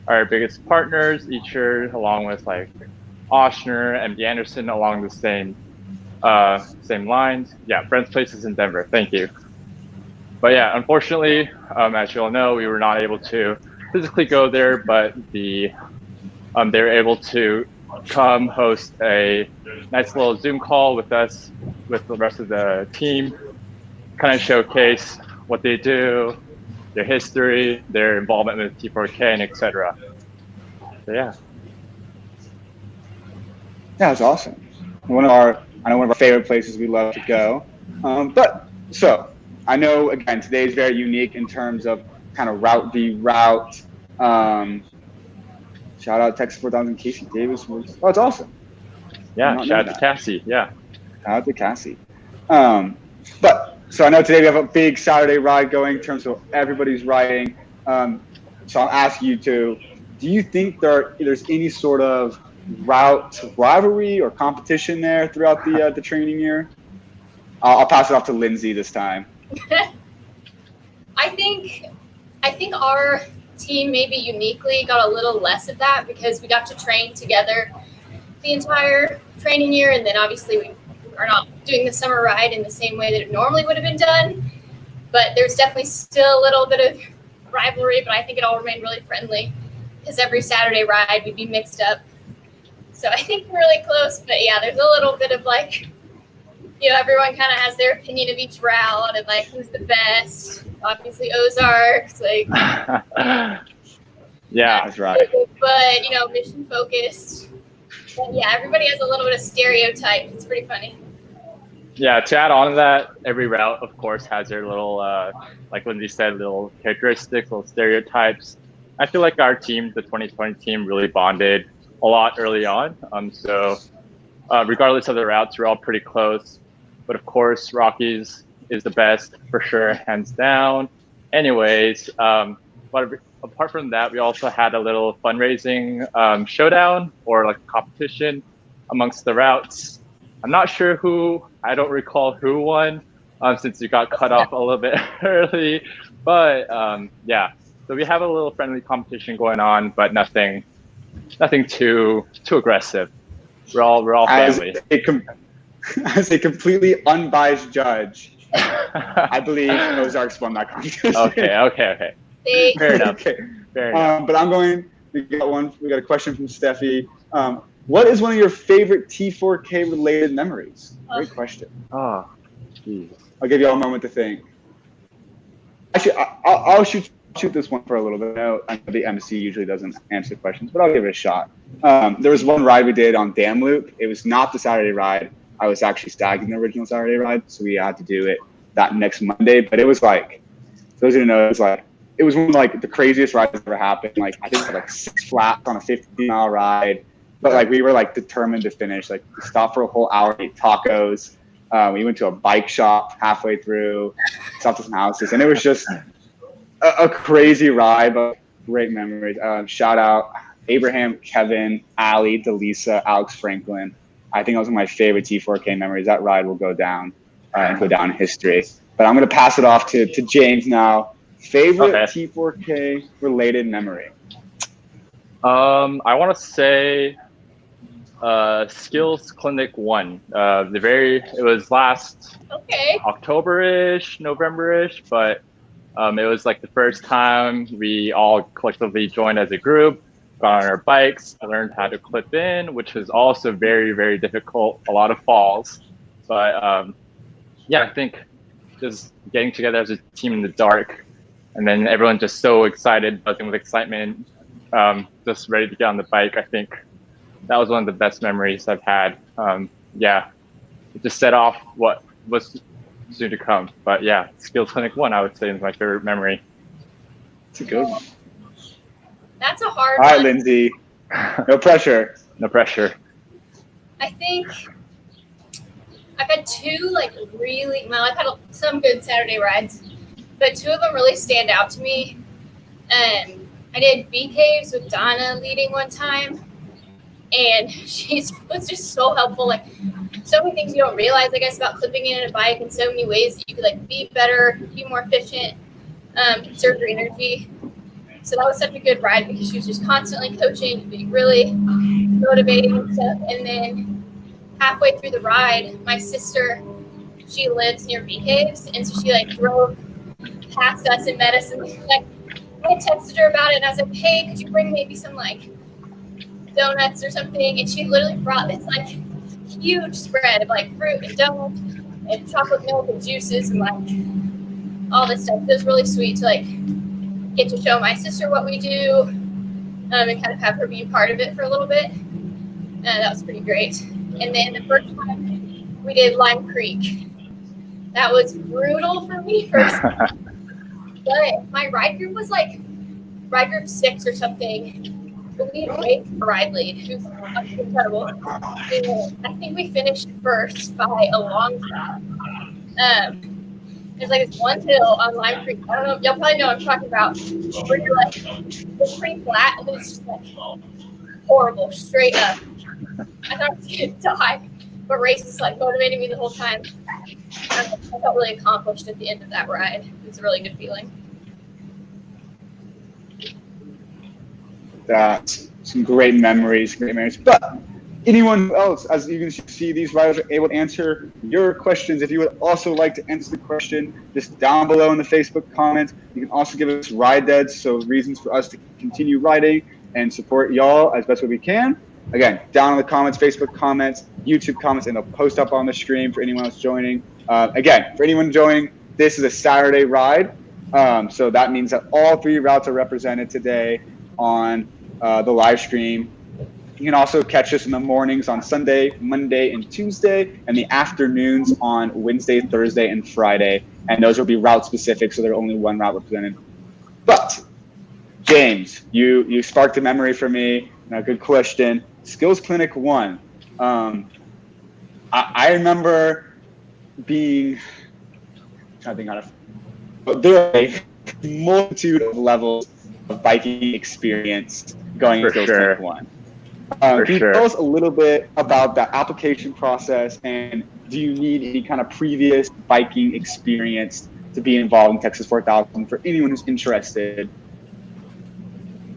our biggest partners each year, along with like Oshner, MD Anderson, along the same lines. Yeah, Brent's Place is in Denver. Thank you. But yeah, unfortunately, as you all know, we were not able to physically go there, but they were able to come host a nice little Zoom call with us, with the rest of the team, kind of showcase what they do, their history, their involvement with T4K, and etc. So yeah. Yeah, it's awesome. I know one of our favorite places we love to go. So I know, again, today is very unique in terms of kind of route v route. Shout out Texas 4000 Casey Davis. Oh, it's awesome. Yeah, shout out to Cassie. Yeah. Shout out to Cassie. So I know today we have a big Saturday ride going in terms of everybody's riding. So I'll ask you do you think there's any sort of route rivalry or competition there throughout the training year? I'll pass it off to Lindsay this time. I think our team maybe uniquely got a little less of that because we got to train together the entire training year, and then obviously we are not doing the summer ride in the same way that it normally would have been done. But there's definitely still a little bit of rivalry, but I think it all remained really friendly because every Saturday ride we'd be mixed up. So I think we're really close, but yeah, there's a little bit of like, everyone kind of has their opinion of each route and like who's the best. Obviously Ozarks, like. Yeah, that's right. But mission focused. But yeah, everybody has a little bit of stereotype. It's pretty funny. Yeah, to add on to that, every route, of course, has their little, like Lindsay said, little characteristics, little stereotypes. I feel like our team, the 2020 team, really bonded a lot early on. So regardless of the routes, we're all pretty close. But of course, Rockies is the best for sure, hands down. Anyways, but apart from that, we also had a little fundraising showdown or like competition amongst the routes. I'm not sure I don't recall who won, since you got cut off a little bit early. But yeah, so we have a little friendly competition going on, but nothing too aggressive. We're all family. As a completely unbiased judge, I believe Ozarks won that competition. Okay. Fair enough. Fair enough. But we got a question from Steffi. What is one of your favorite T4K related memories? Great question. Oh, geez. I'll give you all a moment to think. Actually, I'll shoot this one for a little bit. I know the MC usually doesn't answer questions, but I'll give it a shot. There was one ride we did on Dam Loop. It was not the Saturday ride. I was actually stagged in the original Saturday ride, so we had to do it that next Monday. But it was like, those who know, it was one of like the craziest rides that ever happened. Like I think like 6 flats on a 50-mile ride, but like we were like determined to finish. Like we stopped for a whole hour, ate tacos. We went to a bike shop halfway through, stopped at some houses, and it was just a crazy ride, but great memories. Shout out Abraham, Kevin, Ali, Delisa, Alex Franklin. I think that was one of my favorite T4K memories. That ride will go down and go down in history. But I'm going to pass it off to James now. Favorite T4K related memory? I want to say Skills Clinic 1. It was last October-ish, November-ish, but it was like the first time we all collectively joined as a group, got on our bikes, learned how to clip in, which was also very, very difficult, a lot of falls. But yeah, I think just getting together as a team in the dark, and then everyone just so excited, buzzing with excitement, just ready to get on the bike. I think that was one of the best memories I've had. Yeah, it just set off what was soon to come. But yeah, Skills Clinic 1, I would say, is my favorite memory. It's a good one. That's a hard one. All right, one. Lindsay. No pressure. No pressure. I think I've had two I've had some good Saturday rides, but 2 of them really stand out to me. I did bee caves with Donna leading one time, and she was just so helpful. Like so many things you don't realize, I guess, about clipping in a bike, and so many ways that you could be better, be more efficient, conserve your energy. So that was such a good ride because she was just constantly coaching, being really motivating and stuff. And then halfway through the ride, my sister, she lives near bee caves, and so she drove past us and met us, and I texted her about it, and I was like, hey, could you bring maybe some donuts or something? And she literally brought this huge spread of fruit and donuts and chocolate milk and juices and all this stuff. It was really sweet to get to show my sister what we do, and kind of have her be part of it for a little bit. That was pretty great. And then the first time we did Lime Creek. That was brutal for me first. But my ride group was ride group 6 or something. But we had Wade for ride lead, who's incredible. And I think we finished first by a long shot. There's this one hill on Lime Creek. I don't know, y'all probably know what I'm talking about. Where you're it's pretty flat, and then it's just horrible, straight up. I thought I was gonna die, but Race was motivating me the whole time. I felt really accomplished at the end of that ride. It was a really good feeling. That's some great memories. But anyone else, as you can see, these riders are able to answer your questions. If you would also like to answer the question, just down below in the Facebook comments. You can also give us ride deads, so reasons for us to continue riding and support y'all as best way we can. Again, down in the comments, Facebook comments, YouTube comments, and they'll post up on the stream for anyone else joining. Again, for anyone joining, this is a Saturday ride. So that means that all 3 routes are represented today on the live stream. You can also catch us in the mornings on Sunday, Monday, and Tuesday, and the afternoons on Wednesday, Thursday, and Friday. And those will be route specific, so there's only 1 route represented. But James, you sparked a memory for me. Good question. Skills Clinic 1. I remember being, I think there are a multitude of levels of biking experience going into Skills Clinic 1. Can you tell us a little bit about the application process and do you need any kind of previous biking experience to be involved in Texas 4000 for anyone who's interested?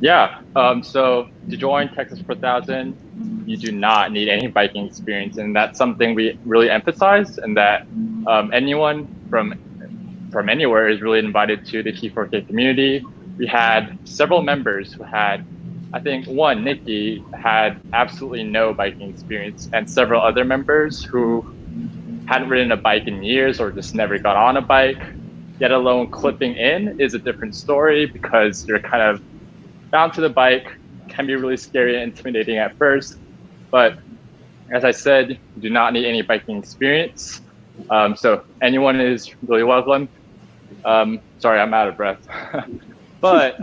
Yeah. So to join Texas 4000, you do not need any biking experience, and that's something we really emphasize. And that anyone from anywhere is really invited to the T4K community. We had several members who had, I think one, Nikki, had absolutely no biking experience, and several other members who hadn't ridden a bike in years or just never got on a bike, yet alone clipping in is a different story because you're kind of bound to the bike, can be really scary and intimidating at first. But as I said, you do not need any biking experience. So anyone is really welcome. Sorry, I'm out of breath. But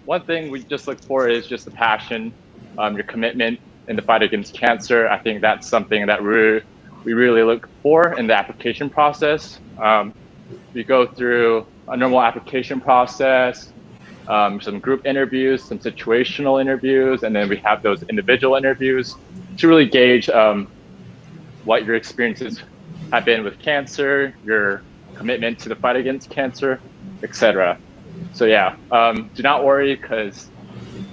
one thing we just look for is just the passion, your commitment in the fight against cancer. I think that's something that we really look for in the application process. We go through a normal application process, some group interviews, some situational interviews, and then we have those individual interviews to really gauge what your experiences have been with cancer, your commitment to the fight against cancer, etc. So yeah, do not worry, because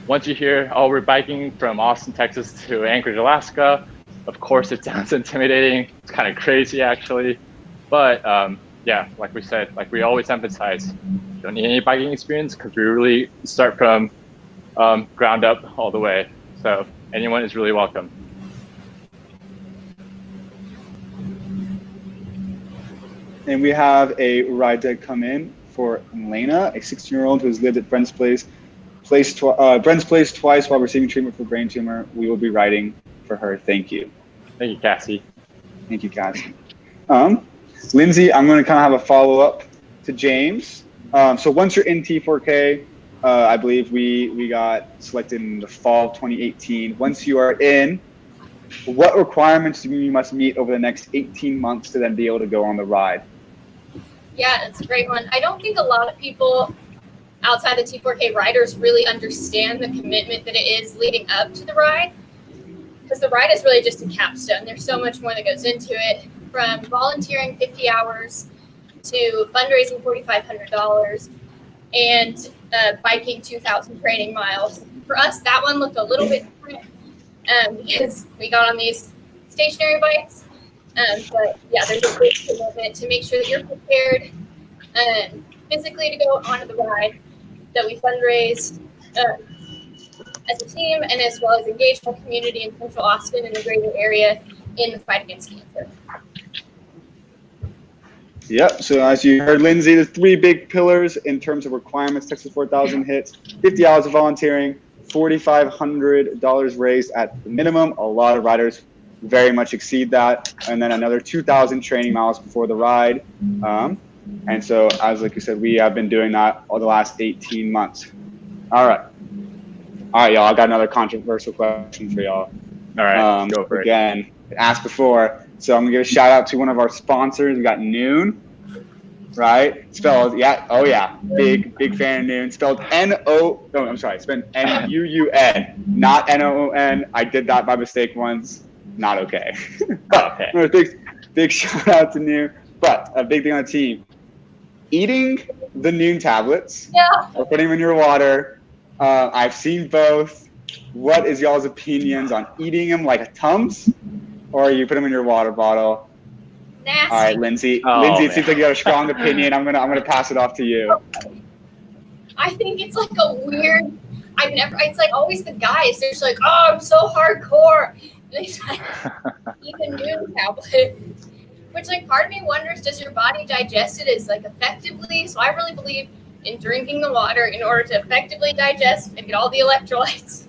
once you hear, oh, we're biking from Austin, Texas to Anchorage, Alaska, of course it sounds intimidating. It's kind of crazy actually, but yeah, like we said, like we always emphasize, you don't need any biking experience because we really start from ground up all the way. So anyone is really welcome. And we have a ride to come in for Elena, a 16-year-old who has lived at Brent's place twice while receiving treatment for brain tumor. We will be riding for her. Thank you. Thank you, Cassie. Thank you, Cassie. Lindsay, I'm going to kind of have a follow-up to James. So once you're in T4K, I believe we got selected in the fall of 2018. Once you are in, what requirements do you must meet over the next 18 months to then be able to go on the ride? Yeah, it's a great one. I don't think a lot of people outside the T4K riders really understand the commitment that it is leading up to the ride, because the ride is really just a capstone. There's so much more that goes into it, from volunteering 50 hours to fundraising $4,500 and biking 2,000 training miles. For us, that one looked a little bit different because we got on these stationary bikes. But yeah, there's a big commitment to make sure that you're prepared physically to go onto the ride, that we fundraise as a team, and as well as engage our community in Central Austin and the greater area in the fight against cancer. Yep, so as you heard Lindsay, the three big pillars in terms of requirements Texas 4000 hits: 50 hours of volunteering, $4,500 raised at the minimum. A lot of riders very much exceed that, and then another 2,000 training miles before the ride. And so, as like you said, we have been doing that all the last 18 months. All right, y'all. I got another controversial question for y'all. All right, go for it. Again, asked before, so I'm gonna give a shout out to one of our sponsors. We got Noon, right? Spelled, yeah, oh yeah, big fan of Noon. Spelled spelled N-U-U-N, not N-O-O-N. I did that by mistake once. Not okay. Okay. Big shout out to Noon. But a big thing on the team: eating the Noon tablets, or putting them in your water. I've seen both. What is y'all's opinions on eating them like a Tums, or you put them in your water bottle? Nasty. All right, Lindsay. Lindsay, it seems like you have a strong opinion. I'm gonna pass it off to you. I think it's like a weird. It's like always the guys. They're just like, oh, I'm so hardcore. And they like eat a Noon tablet. Which, like, part of me wonders, does your body digest it as, like, effectively? So I really believe in drinking the water in order to effectively digest and get all the electrolytes.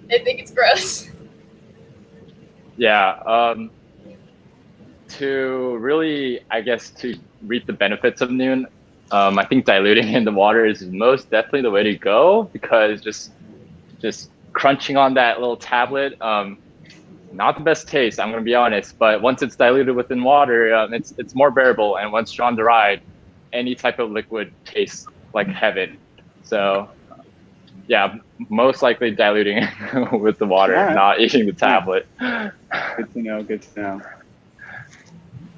I think it's gross. Yeah. To really, I guess, to reap the benefits of Noon, I think diluting in the water is most definitely the way to go, because just crunching on that little tablet, not the best taste, I'm going to be honest, but once it's diluted within water, it's more bearable. And once you're on the ride, any type of liquid tastes like heaven. So yeah, most likely diluting with the water, not eating the tablet. Good to know.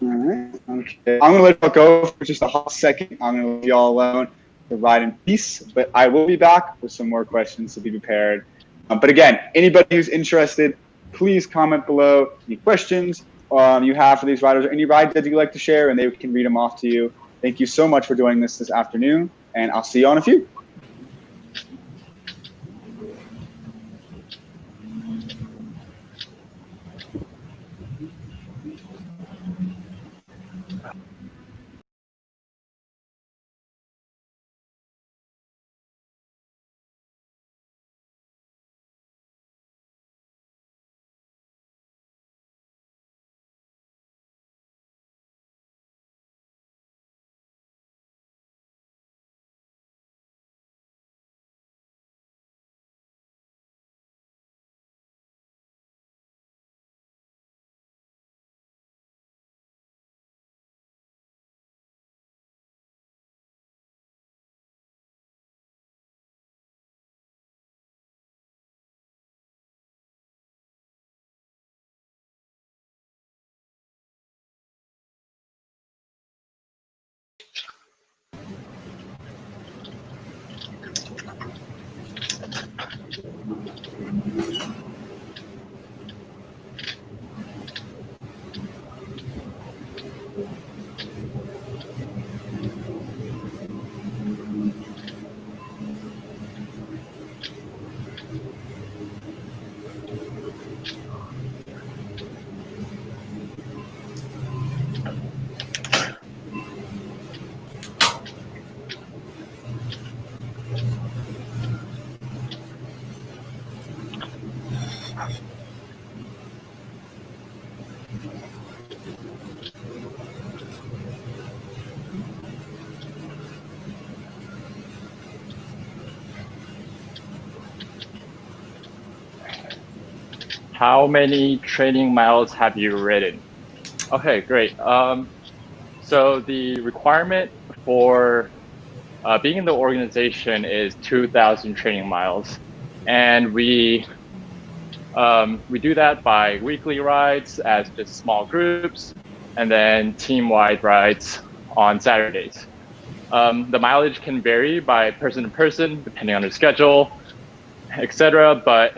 All right. Okay. I'm gonna let y'all go for just a hot second. I'm gonna leave y'all alone to ride in peace, but I will be back with some more questions, so be prepared. But again, anybody who's interested, please comment below any questions you have for these riders or any rides that you'd like to share, and they can read them off to you. Thank you so much for joining this afternoon, and I'll see you on a few. How many training miles have you ridden? Okay, great. So the requirement for being in the organization is 2,000 training miles, and we do that by weekly rides as just small groups, and then team-wide rides on Saturdays. The mileage can vary by person to person, depending on their schedule, etc. But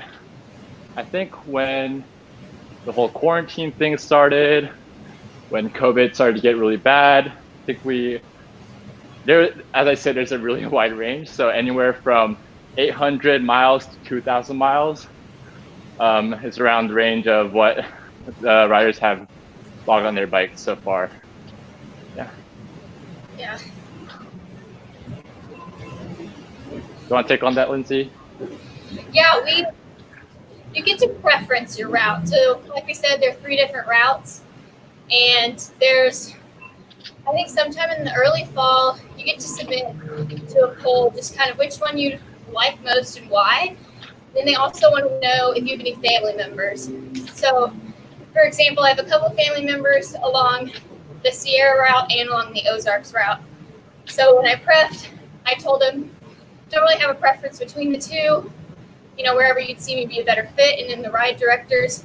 I think when the whole quarantine thing started, when COVID started to get really bad, I think as I said, there's a really wide range. So anywhere from 800 miles to 2,000 miles is around the range of what the riders have logged on their bikes so far. Yeah. Yeah. You want to take on that, Lindsay? Yeah, you get to preference your route. So like we said, there are 3 different routes, and I think sometime in the early fall, you get to submit to a poll just kind of which one you like most and why. Then they also want to know if you have any family members. So, for example, I have a couple of family members along the Sierra route and along the Ozarks route. So when I prepped, I told them, don't really have a preference between the two. You know, wherever you'd see me be a better fit. And then the ride directors,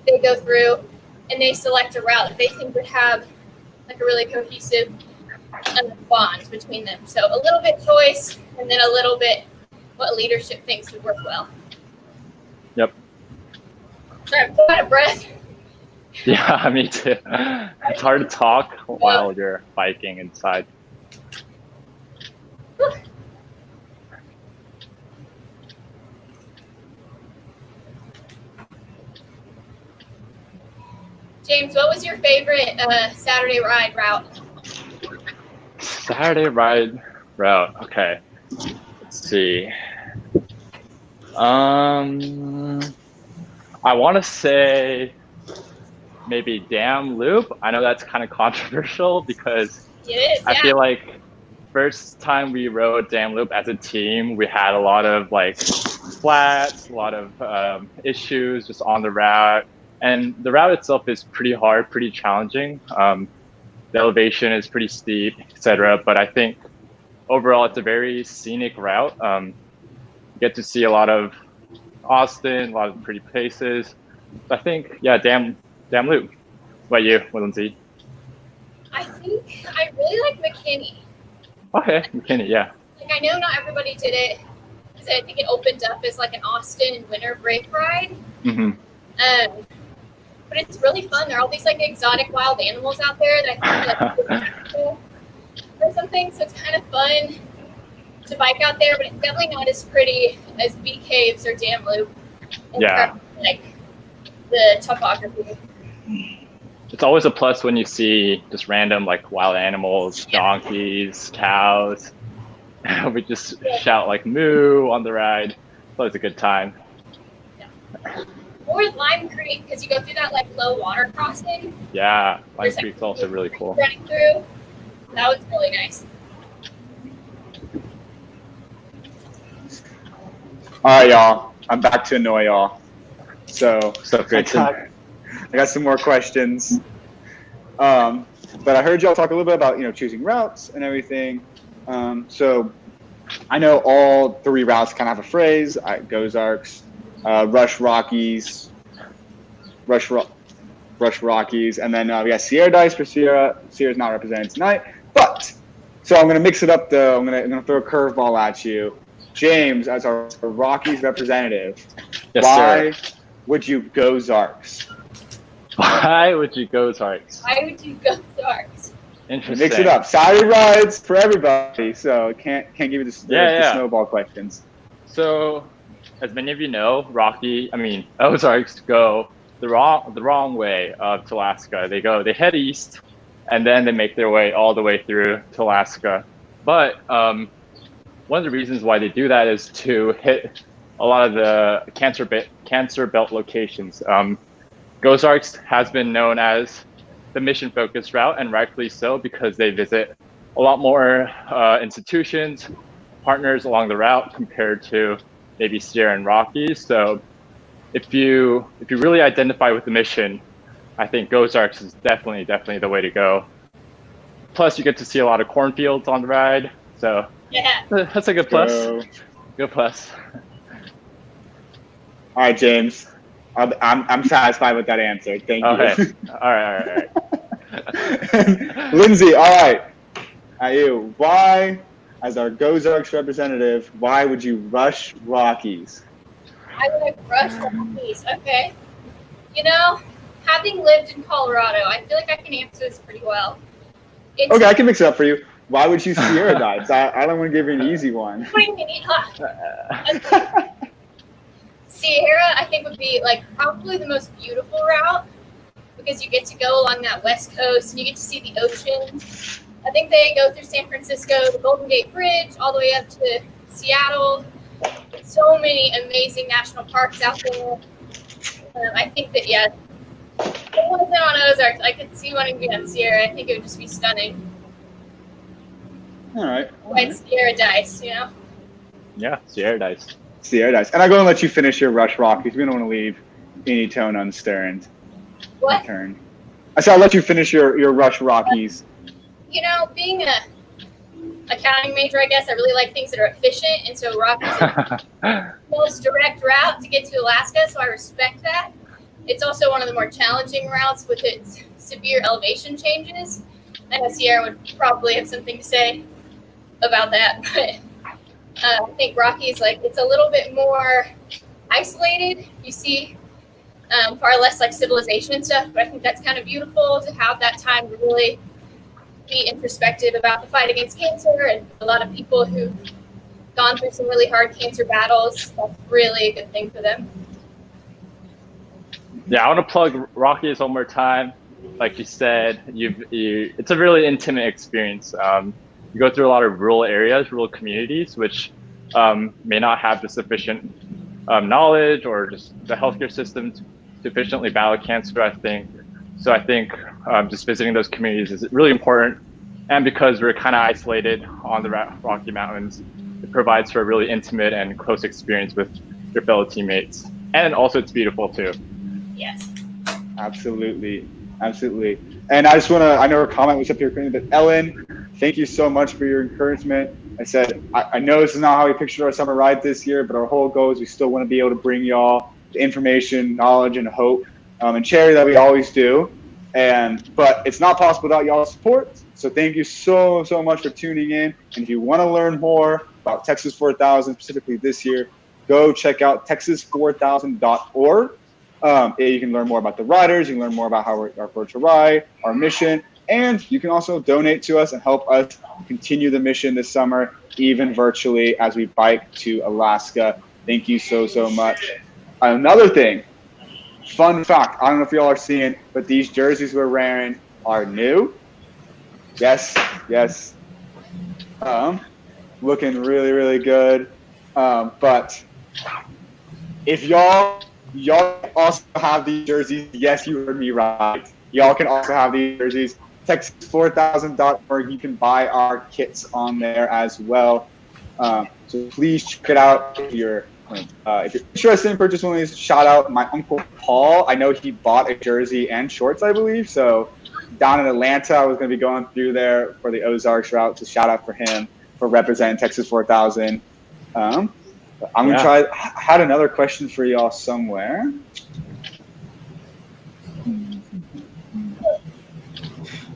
they go through and they select a route that they think would have like a really cohesive bond between them. So a little bit choice, and then a little bit what leadership thinks would work well. Yep. Sorry, I'm so out of breath. Yeah, me too. It's hard to talk while you're biking inside. James, what was your favorite Saturday ride route? Saturday ride route. Okay. Let's see. I want to say maybe Dam Loop. I know that's kind of controversial because I feel like first time we rode Dam Loop as a team, we had a lot of like flats, a lot of issues just on the route. And the route itself is pretty hard, pretty challenging. The elevation is pretty steep, etc. But I think overall it's a very scenic route. You get to see a lot of Austin, a lot of pretty places. I think, yeah, Dam Loop. What about you, Lindsay? I think I really like McKinney. Okay, McKinney, yeah. Like, I know not everybody did it, because I think it opened up as like an Austin winter break ride. Mm-hmm. But it's really fun. There are all these like exotic wild animals out there that I think like or something. So it's kind of fun to bike out there, but it's definitely not as pretty as Bee Caves or Dam Loop. Yeah. Like the topography. It's always a plus when you see just random like wild animals, donkeys, cows. We just shout like moo on the ride. It's always a good time. Or Lime Creek, because you go through that like low water crossing. Yeah, Lime There's, Creek's also really cool. Running through. That was really nice. All right, y'all. I'm back to annoy y'all. So great. I got some more questions. But I heard y'all talk a little bit about choosing routes and everything. So I know all 3 routes kind of have a phrase: Ozarks, Rush Rockies, Rush Rockies, and then we got Sierra Dice for Sierra. Sierra's not represented tonight, but so I'm gonna mix it up though. I'm gonna throw a curveball at you, James, as our Rockies representative. Yes, Why sir. would you go Zarks? Why would you go Zarks? Why would you go Zarks? Interesting. Mix it up. Saturday rides for everybody, so can't give you the snowball questions. So, as many of you know, Ozarks go the wrong way to Alaska. They head east, and then they make their way all the way through to Alaska. But one of the reasons why they do that is to hit a lot of the cancer belt locations. Ozarks has been known as the mission-focused route, and rightfully so, because they visit a lot more institutions, partners along the route compared to maybe Sierra and Rockies. So if you really identify with the mission, I think Ozarks is definitely the way to go. Plus, you get to see a lot of cornfields on the ride, so yeah, that's a good plus. Good plus. All right, James. I'm satisfied with that answer. Thank you. Okay. All right. Lindsay, all right. At you. Why, as our Ozarks representative, why would you rush Rockies? I would rush Rockies. Okay. Having lived in Colorado, I feel like I can answer this pretty well. Okay, I can mix it up for you. Why would you Sierra Dives? I don't want to give you an easy one. Sierra, I think, would be like probably the most beautiful route because you get to go along that west coast and you get to see the ocean. I think they go through San Francisco, the Golden Gate Bridge, all the way up to Seattle. So many amazing national parks out there. I think that, yeah, if I wasn't on Ozarks, I could see wanting to be on Sierra. I think it would just be stunning. All right. Like Sierra Dice, Yeah, Sierra Dice. Sierra Dice. And I'm going to let you finish your rush Rockies. We don't want to leave any tone unstirred. What? Turn. I said I'll let you finish your rush Rockies. Being a accounting major, I guess I really like things that are efficient, and so Rockies is the most direct route to get to Alaska, so I respect that. It's also one of the more challenging routes with its severe elevation changes. I know Sierra would probably have something to say about that, but I think Rockies, it's a little bit more isolated. You see far less civilization and stuff, but I think that's kind of beautiful to have that time to really be introspective about the fight against cancer, and a lot of people who've gone through some really hard cancer battles. That's really a good thing for them. Yeah, I want to plug Rockies one more time. Like you said, it's a really intimate experience. You go through a lot of rural areas, rural communities, which may not have the sufficient knowledge or just the healthcare system to efficiently battle cancer, I think. So I think just visiting those communities is really important. And because we're kind of isolated on the Rocky Mountains, it provides for a really intimate and close experience with your fellow teammates. And also it's beautiful too. Yes. Absolutely. And I just want to, I know her comment was up here, but Ellen, thank you so much for your encouragement. I said, I know this is not how we pictured our summer ride this year, but our whole goal is we still want to be able to bring y'all the information, knowledge, and hope and charity that we always do. But it's not possible without y'all's support. So thank you so much for tuning in. And if you want to learn more about Texas 4000 specifically this year, go check out texas4000.org. You can learn more about the riders. You can learn more about how our virtual ride, our mission, and you can also donate to us and help us continue the mission this summer, even virtually, as we bike to Alaska. Thank you so much. Another thing, fun fact, I don't know if y'all are seeing, but these jerseys we're wearing are new. Yes. Looking really good. But if y'all also have these jerseys, yes, you heard me right. Y'all can also have these jerseys. Texas4000.org. You can buy our kits on there as well. So please check it out if you're interested in purchasing one of these. Shout out my Uncle Paul. I know he bought a jersey and shorts, I believe. So down in Atlanta, I was going to be going through there for the Ozarks route. So shout out for him for representing Texas 4000. I'm going to try. I had another question for y'all somewhere.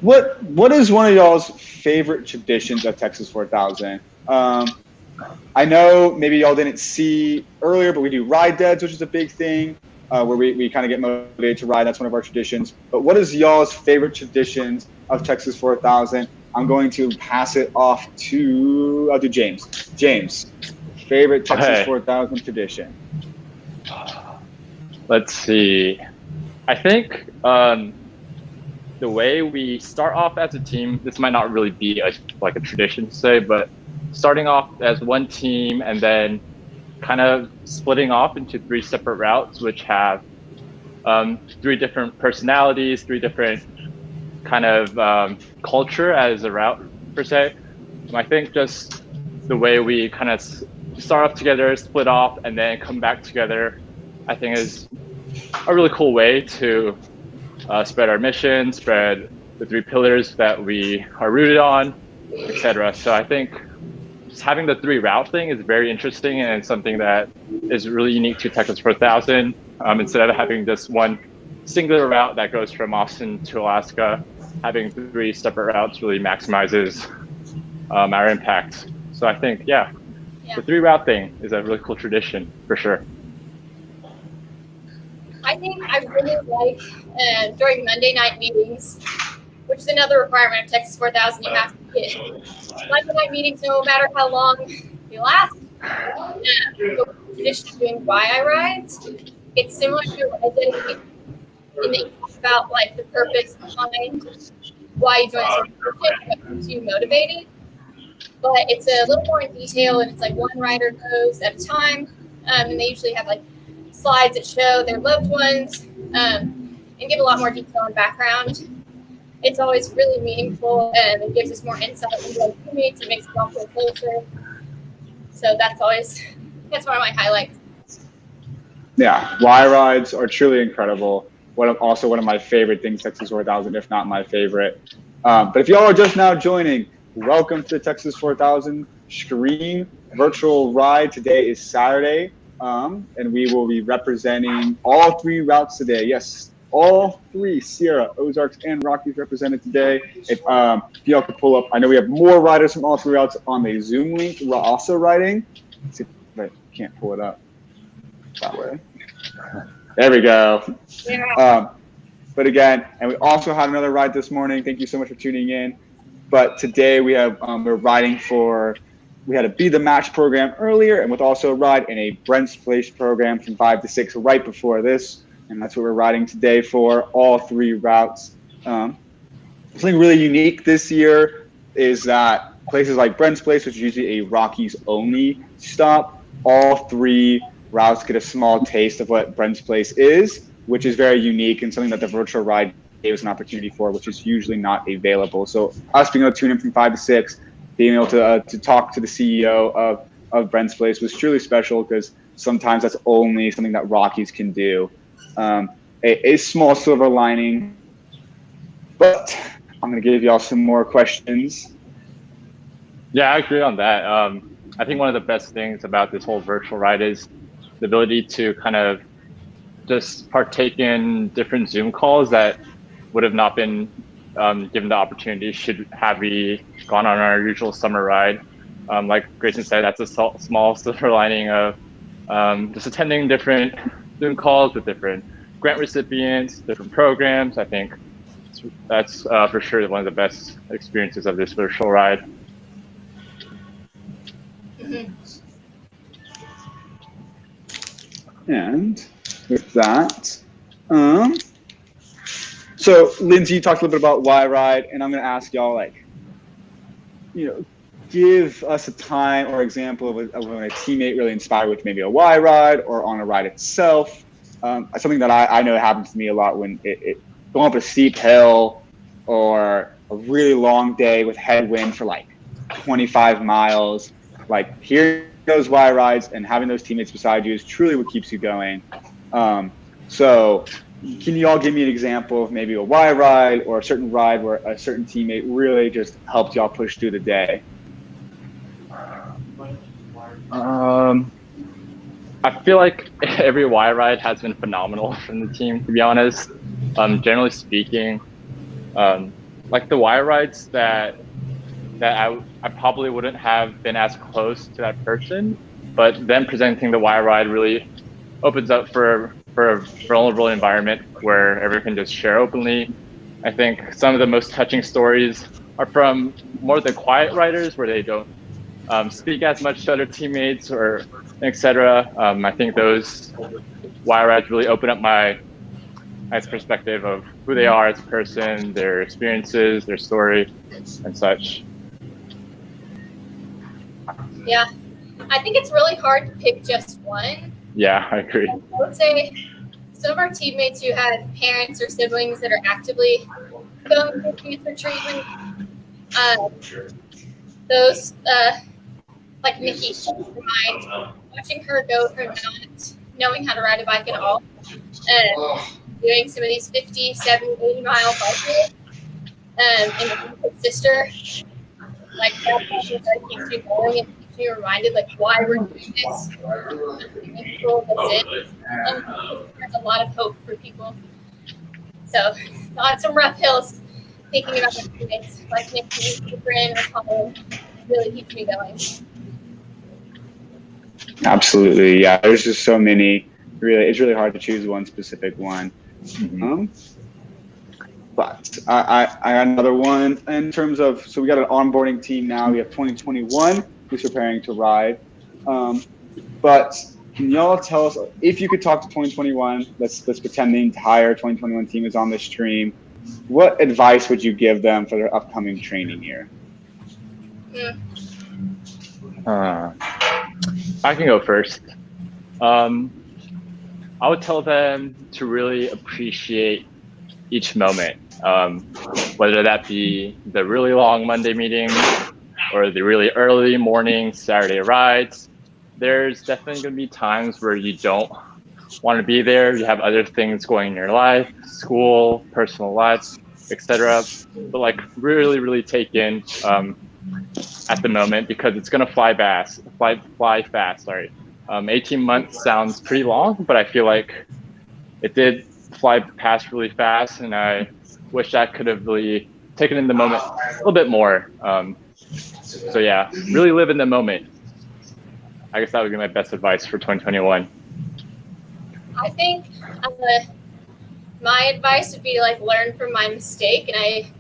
What is one of y'all's favorite traditions at Texas 4000? I know maybe y'all didn't see earlier, but we do ride deads, which is a big thing, where we kind of get motivated to ride. That's one of our traditions. But what is y'all's favorite traditions of Texas 4000? I'm going to pass it off to, I'll do James. James, favorite Texas 4000 tradition? Let's see. I think the way we start off as a team, this might not really be like a tradition to say, but starting off as one team and then kind of splitting off into 3 separate routes, which have 3 different personalities, 3 different kind of culture as a route per se. I think just the way we kind of start off together, split off, and then come back together, I think is a really cool way to spread our mission, spread the 3 pillars that we are rooted on, etc. So I think just having the 3 route thing is very interesting and something that is really unique to Texas 4000. Instead of having just one singular route that goes from Austin to Alaska, having 3 separate routes really maximizes our impact. So I think, the 3 route thing is a really cool tradition for sure. I think I really like during Monday night meetings, which is another requirement of Texas 4000. You have to get Monday night meetings, no matter how long they last. The tradition of doing why I rides. It's similar to what I did in the about like the purpose behind why you join this organization, what keeps you motivated. But it's a little more in detail, and it's like one rider goes at a time, and they usually have like slides that show their loved ones and give a lot more detail and background. It's always really meaningful, and it gives us more insight into our teammates. It makes us all feel closer. So that's one of my highlights. Yeah, Y rides are truly incredible. Also one of my favorite things, Texas 4000, if not my favorite. But if y'all are just now joining, welcome to the Texas 4000 Scream virtual ride. Today is Saturday, and we will be representing all 3 routes today. Yes, all 3, Sierra, Ozarks, and Rockies represented today. If y'all could pull up, I know we have more riders from all 3 routes on the Zoom link. We're also riding. Let's see, but can't pull it up that way. There we go. Yeah. But again, and we also had another ride this morning. Thank you so much for tuning in. But today we have we're riding we had a Be the Match program earlier, and with also a ride in a Brent's Place program from 5 to 6 right before this. And that's what we're riding today for all 3 routes. Something really unique this year is that places like Brent's Place, which is usually a Rockies only stop, all 3 routes get a small taste of what Brent's Place is, which is very unique and something that the virtual ride gave us an opportunity for, which is usually not available. So us being able to tune in from 5 to 6, being able to talk to the CEO of Brent's Place was truly special, because sometimes that's only something that Rockies can do. A small silver lining, but I'm going to give y'all some more questions. Yeah, I agree on that. I think one of the best things about this whole virtual ride is the ability to kind of just partake in different Zoom calls that would have not been given the opportunity should have we gone on our usual summer ride. Like Grayson said, that's a small silver lining of just attending different Zoom calls with different grant recipients, different programs. I think that's for sure one of the best experiences of this virtual ride. And with that, so Lindsay, you talked a little bit about Y Ride, and I'm going to ask y'all, like, give us a time or example of when a teammate really inspired with maybe a Y Ride or on a ride itself. Something that I know happens to me a lot when going up a steep hill or a really long day with headwind for like 25 miles, like hearing those Y Rides and having those teammates beside you is truly what keeps you going. So can you all give me an example of maybe a Y Ride or a certain ride where a certain teammate really just helped y'all push through the day? I feel like every Y Ride has been phenomenal from the team, to be honest. Generally speaking, like the Y Rides that I probably wouldn't have been as close to that person, but them presenting the Y Ride really opens up for a vulnerable environment where everyone can just share openly. I think some of the most touching stories are from more the quiet riders where they don't speak as much to other teammates or etc. I think those Y Rides really open up my perspective of who they are as a person, their experiences, their story, and such. Yeah, I think it's really hard to pick just one. Yeah, I agree. I would say some of our teammates who have parents or siblings that are actively going through cancer treatment, those, like Nikki, mind watching her go from not knowing how to ride a bike at all and doing some of these 50, 70, 80 mile bike rides, and her sister, like that keeps me going and keeps me reminded like why we're doing this. There's a lot of hope for people. So on some rough hills, thinking about my teammates like Nikki, Brent, or Colin really keeps me going. Absolutely, yeah. There's just so many. Really, it's really hard to choose one specific one. But I got another one in terms of, so we got an onboarding team now. We have 2021 who's preparing to ride. But can y'all tell us, if you could talk to 2021, let's pretend the entire 2021 team is on the stream, what advice would you give them for their upcoming training year? I can go first. I would tell them to really appreciate each moment, whether that be the really long Monday meetings or the really early morning Saturday rides. There's definitely going to be times where you don't want to be there. You have other things going in your life, school, personal life, etc. But like really take in at the moment because it's going to fly fast. 18 months sounds pretty long, but I feel like it did fly past really fast, and I wish I could have really taken in the moment a little bit more. So yeah, really live in the moment. I guess that would be my best advice for 2021. I think my advice would be like learn from my mistake, and I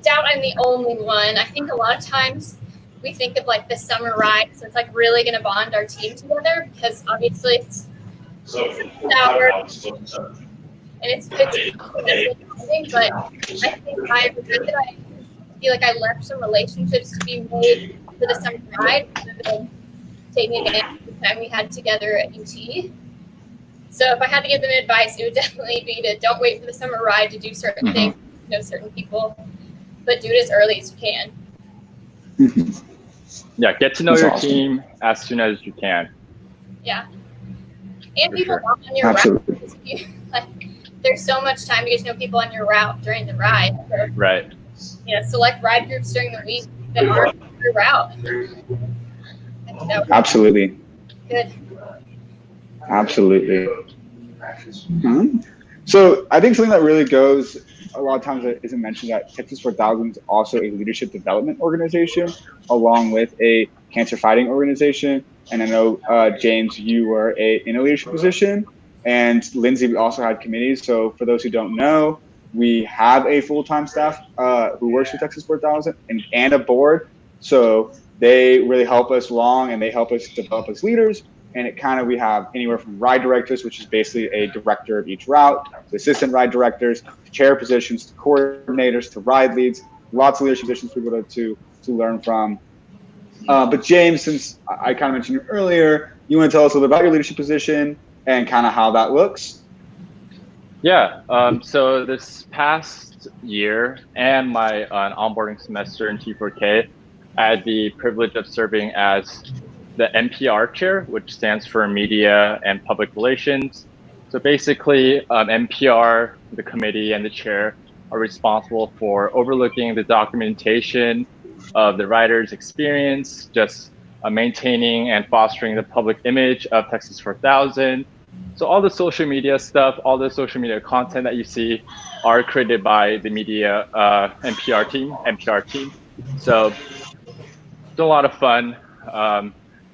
doubt I'm the only one. I think a lot of times we think of like the summer ride, so it's like really going to bond our team together because obviously it's sour and it's bonding, but I think I regret that I feel like I left some relationships to be made for the summer ride rather than taking advantage of the time we had together at UT. So if I had to give them advice, it would definitely be to don't wait for the summer ride to do certain things, know certain people, but do it as early as you can. Yeah, get to know your team as soon as you can. Yeah. And for people on your route. Like, there's so much time to get to know people on your route during the ride. So, right. Select ride groups during the week that are on your route. Absolutely. Good. Absolutely. So I think something that really goes a lot of times it isn't mentioned that Texas 4000 is also a leadership development organization along with a cancer fighting organization. And I know, James, you were in a leadership position, and Lindsay, we also had committees. So for those who don't know, we have a full-time staff who works for Texas 4000 and a board. So they really help us along, and they help us develop as leaders. And we have anywhere from ride directors, which is basically a director of each route, to assistant ride directors, to chair positions, to coordinators, to ride leads, lots of leadership positions for people to learn from. But James, since I kind of mentioned you earlier, you want to tell us a little bit about your leadership position and kind of how that looks? Yeah, so this past year and my onboarding semester in T4K, I had the privilege of serving as the NPR chair, which stands for Media and Public Relations. So basically, NPR, the committee, and the chair are responsible for overlooking the documentation of the rider's experience, just maintaining and fostering the public image of Texas 4000. So all the social media stuff, all the social media content that you see are created by the media NPR team. So it's a lot of fun.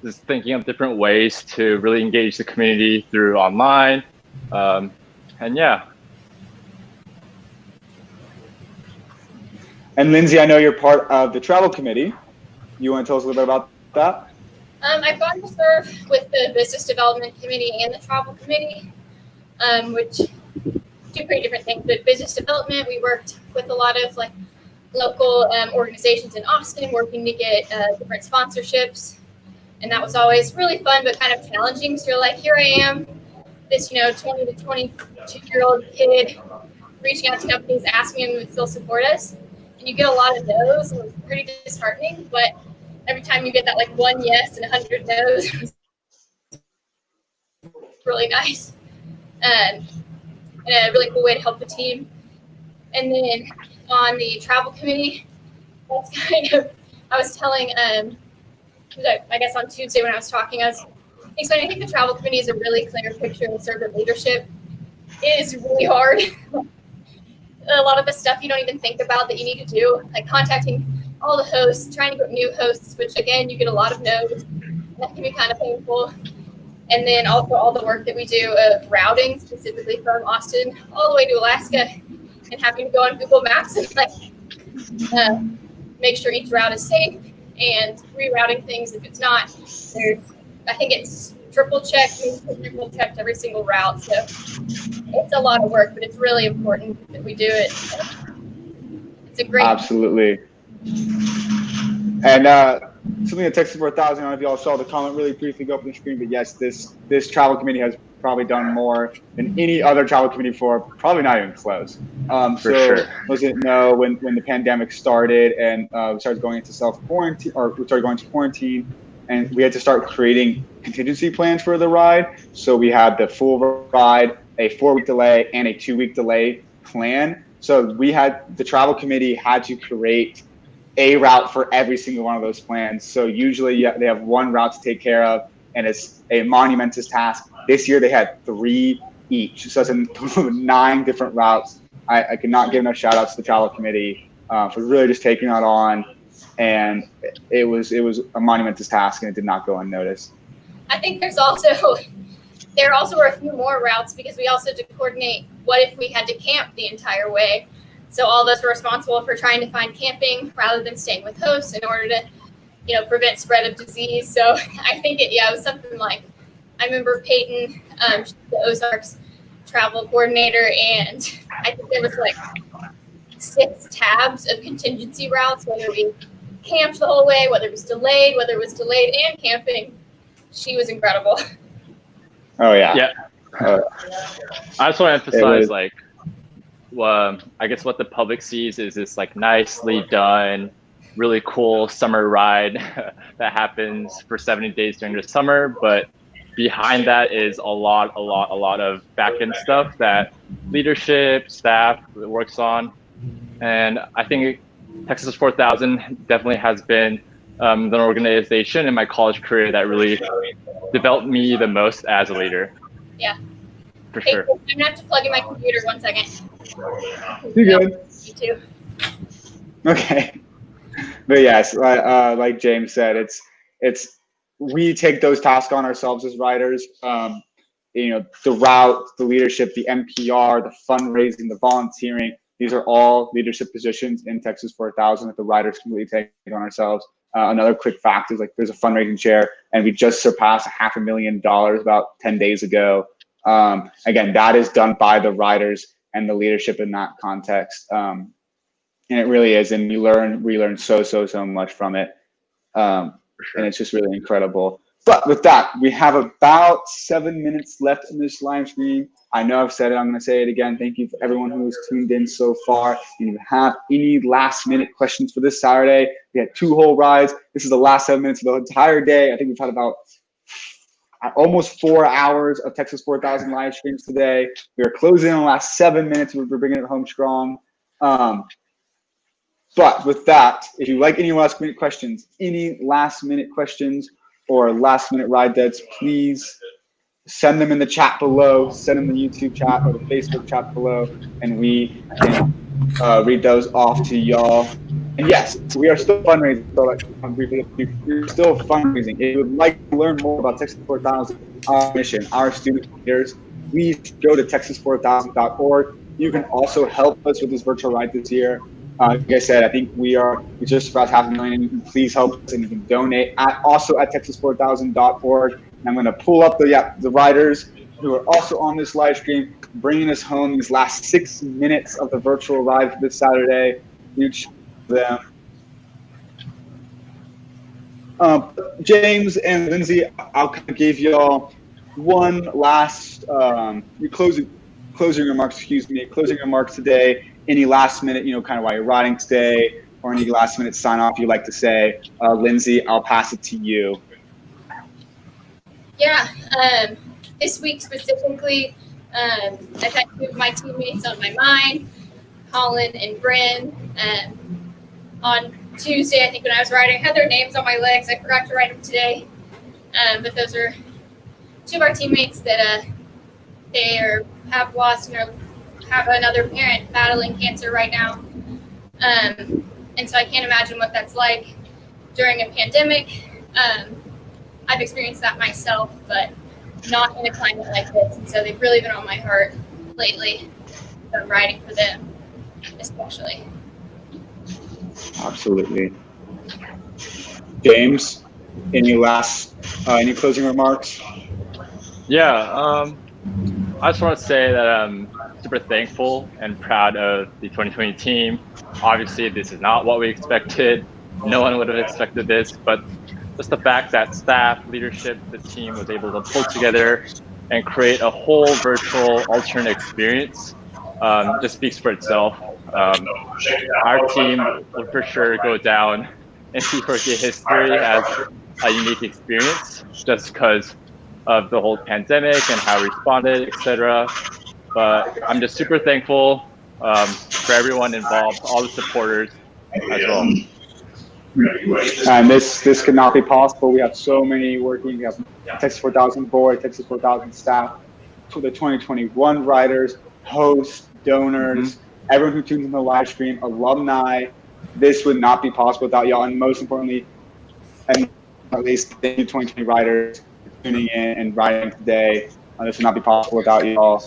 Just thinking of different ways to really engage the community through online. And yeah. And Lindsay, I know you're part of the travel committee. You want to tell us a little bit about that? I've gotten to serve with the business development committee and the travel committee, which do pretty different things. But business development, we worked with a lot of like local organizations in Austin, working to get different sponsorships, and that was always really fun but kind of challenging. So you're like, here I am, this 20 to 22-year-old kid reaching out to companies asking them if they'll support us, and you get a lot of no's, and it was pretty disheartening. But every time you get that like one yes and 100 no's, it's really nice and a really cool way to help the team. And then on the travel committee, that's kind of, I was telling, I guess on Tuesday when I was talking, I was explaining, I think the travel committee is a really clear picture of servant leadership. It is really hard. A lot of the stuff you don't even think about that you need to do, like contacting all the hosts, trying to get new hosts, which again, you get a lot of no's. That can be kind of painful. And then also all the work that we do of routing, specifically from Austin all the way to Alaska, and having to go on Google Maps and like make sure each route is safe and rerouting things if it's not. I think it's triple checked every single route. So it's a lot of work, but it's really important that we do it. It's a great. Absolutely. And something that Texas 4000, I don't know if you all saw the comment really briefly go up on the screen, but yes, this travel committee has probably done more than any other travel committee before, probably not even close. For so sure. Those didn't know, when the pandemic started and we started going into self-quarantine, or we started going to quarantine, and we had to start creating contingency plans for the ride. So we had the full ride, a 4-week delay, and a 2-week delay plan. So the travel committee had to create a route for every single one of those plans. So usually they have one route to take care of, and it's a monumentous task. This year they had 3 each. So it's a total of 9 different routes. I could not give enough shout outs to the travel committee for really just taking that on. And it was a monumentous task, and it did not go unnoticed. I think there also were a few more routes because we also had to coordinate what if we had to camp the entire way. So all of us were responsible for trying to find camping rather than staying with hosts in order to, prevent spread of disease. So I think it was something like, I remember Peyton, the Ozarks travel coordinator, and I think there was like 6 tabs of contingency routes, whether we camped the whole way, whether it was delayed and camping. She was incredible. Oh yeah. Yeah. I just want to emphasize I guess what the public sees is this like nicely done, really cool summer ride that happens for 70 days during the summer. But behind that is a lot of back end stuff that leadership, staff works on. And I think Texas 4000 definitely has been the organization in my college career that really developed me the most as a leader. Yeah. For Hey, sure. I'm gonna have to plug in my computer 1 second. You good? You too. Okay. But yes, like James said, it's we take those tasks on ourselves as writers. The route, the leadership, the NPR, the fundraising, the volunteering. These are all leadership positions in Texas 4000 that the writers can really take on ourselves. Another quick fact is like there's a fundraising chair, and we just surpassed $500,000 about 10 days ago. Again, that is done by the writers and the leadership in that context. And it really is, and we learn so much from it. And it's just really incredible. But with that, we have about 7 minutes left in this live stream. I know I've said it, I'm going to say it again. Thank you for everyone who's tuned in so far. If you have any last minute questions for this Saturday, we had 2 whole rides. This is the last 7 minutes of the entire day. I think we've had about almost 4 hours of Texas 4000 live streams today. We are closing in the last 7 minutes. We're bringing it home strong. But with that, if you like any last minute questions, or last minute ride deads, please send them in the chat below, send them in the YouTube chat or the Facebook chat below, and we can read those off to y'all. And yes, we are still fundraising. So we're still fundraising. If you would like to learn more about Texas 4000, our mission, our student leaders, please go to texas4000.org. You can also help us with this virtual ride this year. Like I said, I think we just surpassed $500,000. Please help us, and you can donate also at texas4000.org. And I'm going to pull up the riders who are also on this live stream, bringing us home these last 6 minutes of the virtual ride for this Saturday. Huge them. James and Lindsay, I'll kind of give y'all one last closing remarks. Closing remarks today. Any last minute, kind of while you're riding today, or any last minute sign off you'd like to say. Lindsay, I'll pass it to you. Yeah, this week specifically, I've had 2 of my teammates on my mind, Colin and Brent. On Tuesday, I think when I was riding, I had their names on my legs. I forgot to write them today. But those are 2 of our teammates that have lost and have another parent battling cancer right now. And so I can't imagine what that's like during a pandemic. I've experienced that myself, but not in a climate like this. And so they've really been on my heart lately. So I'm riding for them, especially. Absolutely. James, any closing remarks? Yeah, I just want to say that I'm super thankful and proud of the 2020 team. Obviously, this is not what we expected. No one would have expected this, but just the fact that staff, leadership, the team was able to pull together and create a whole virtual alternate experience just speaks for itself. Our team will for sure go down in P4K history as a unique experience just because of the whole pandemic and how we responded, etc. But I'm just super thankful for everyone involved, all the supporters as well. And this could not be possible. We have so many working. We have Texas 4000 board, Texas 4000 staff, the 2021 writers, hosts, donors, everyone who tunes in the live stream, alumni. This would not be possible without y'all. And most importantly, and at least thank you 2020 writers for tuning in and writing today. This would not be possible without y'all.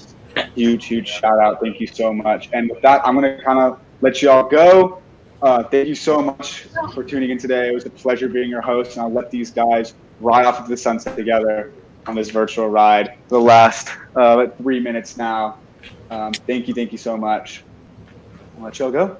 Huge shout out. Thank you so much. And with that, I'm going to kind of let y'all go. Thank you so much for tuning in today. It was a pleasure being your host, and I'll let these guys ride off into the sunset together on this virtual ride for the last 3 minutes now. Thank you so much. I'll let y'all go.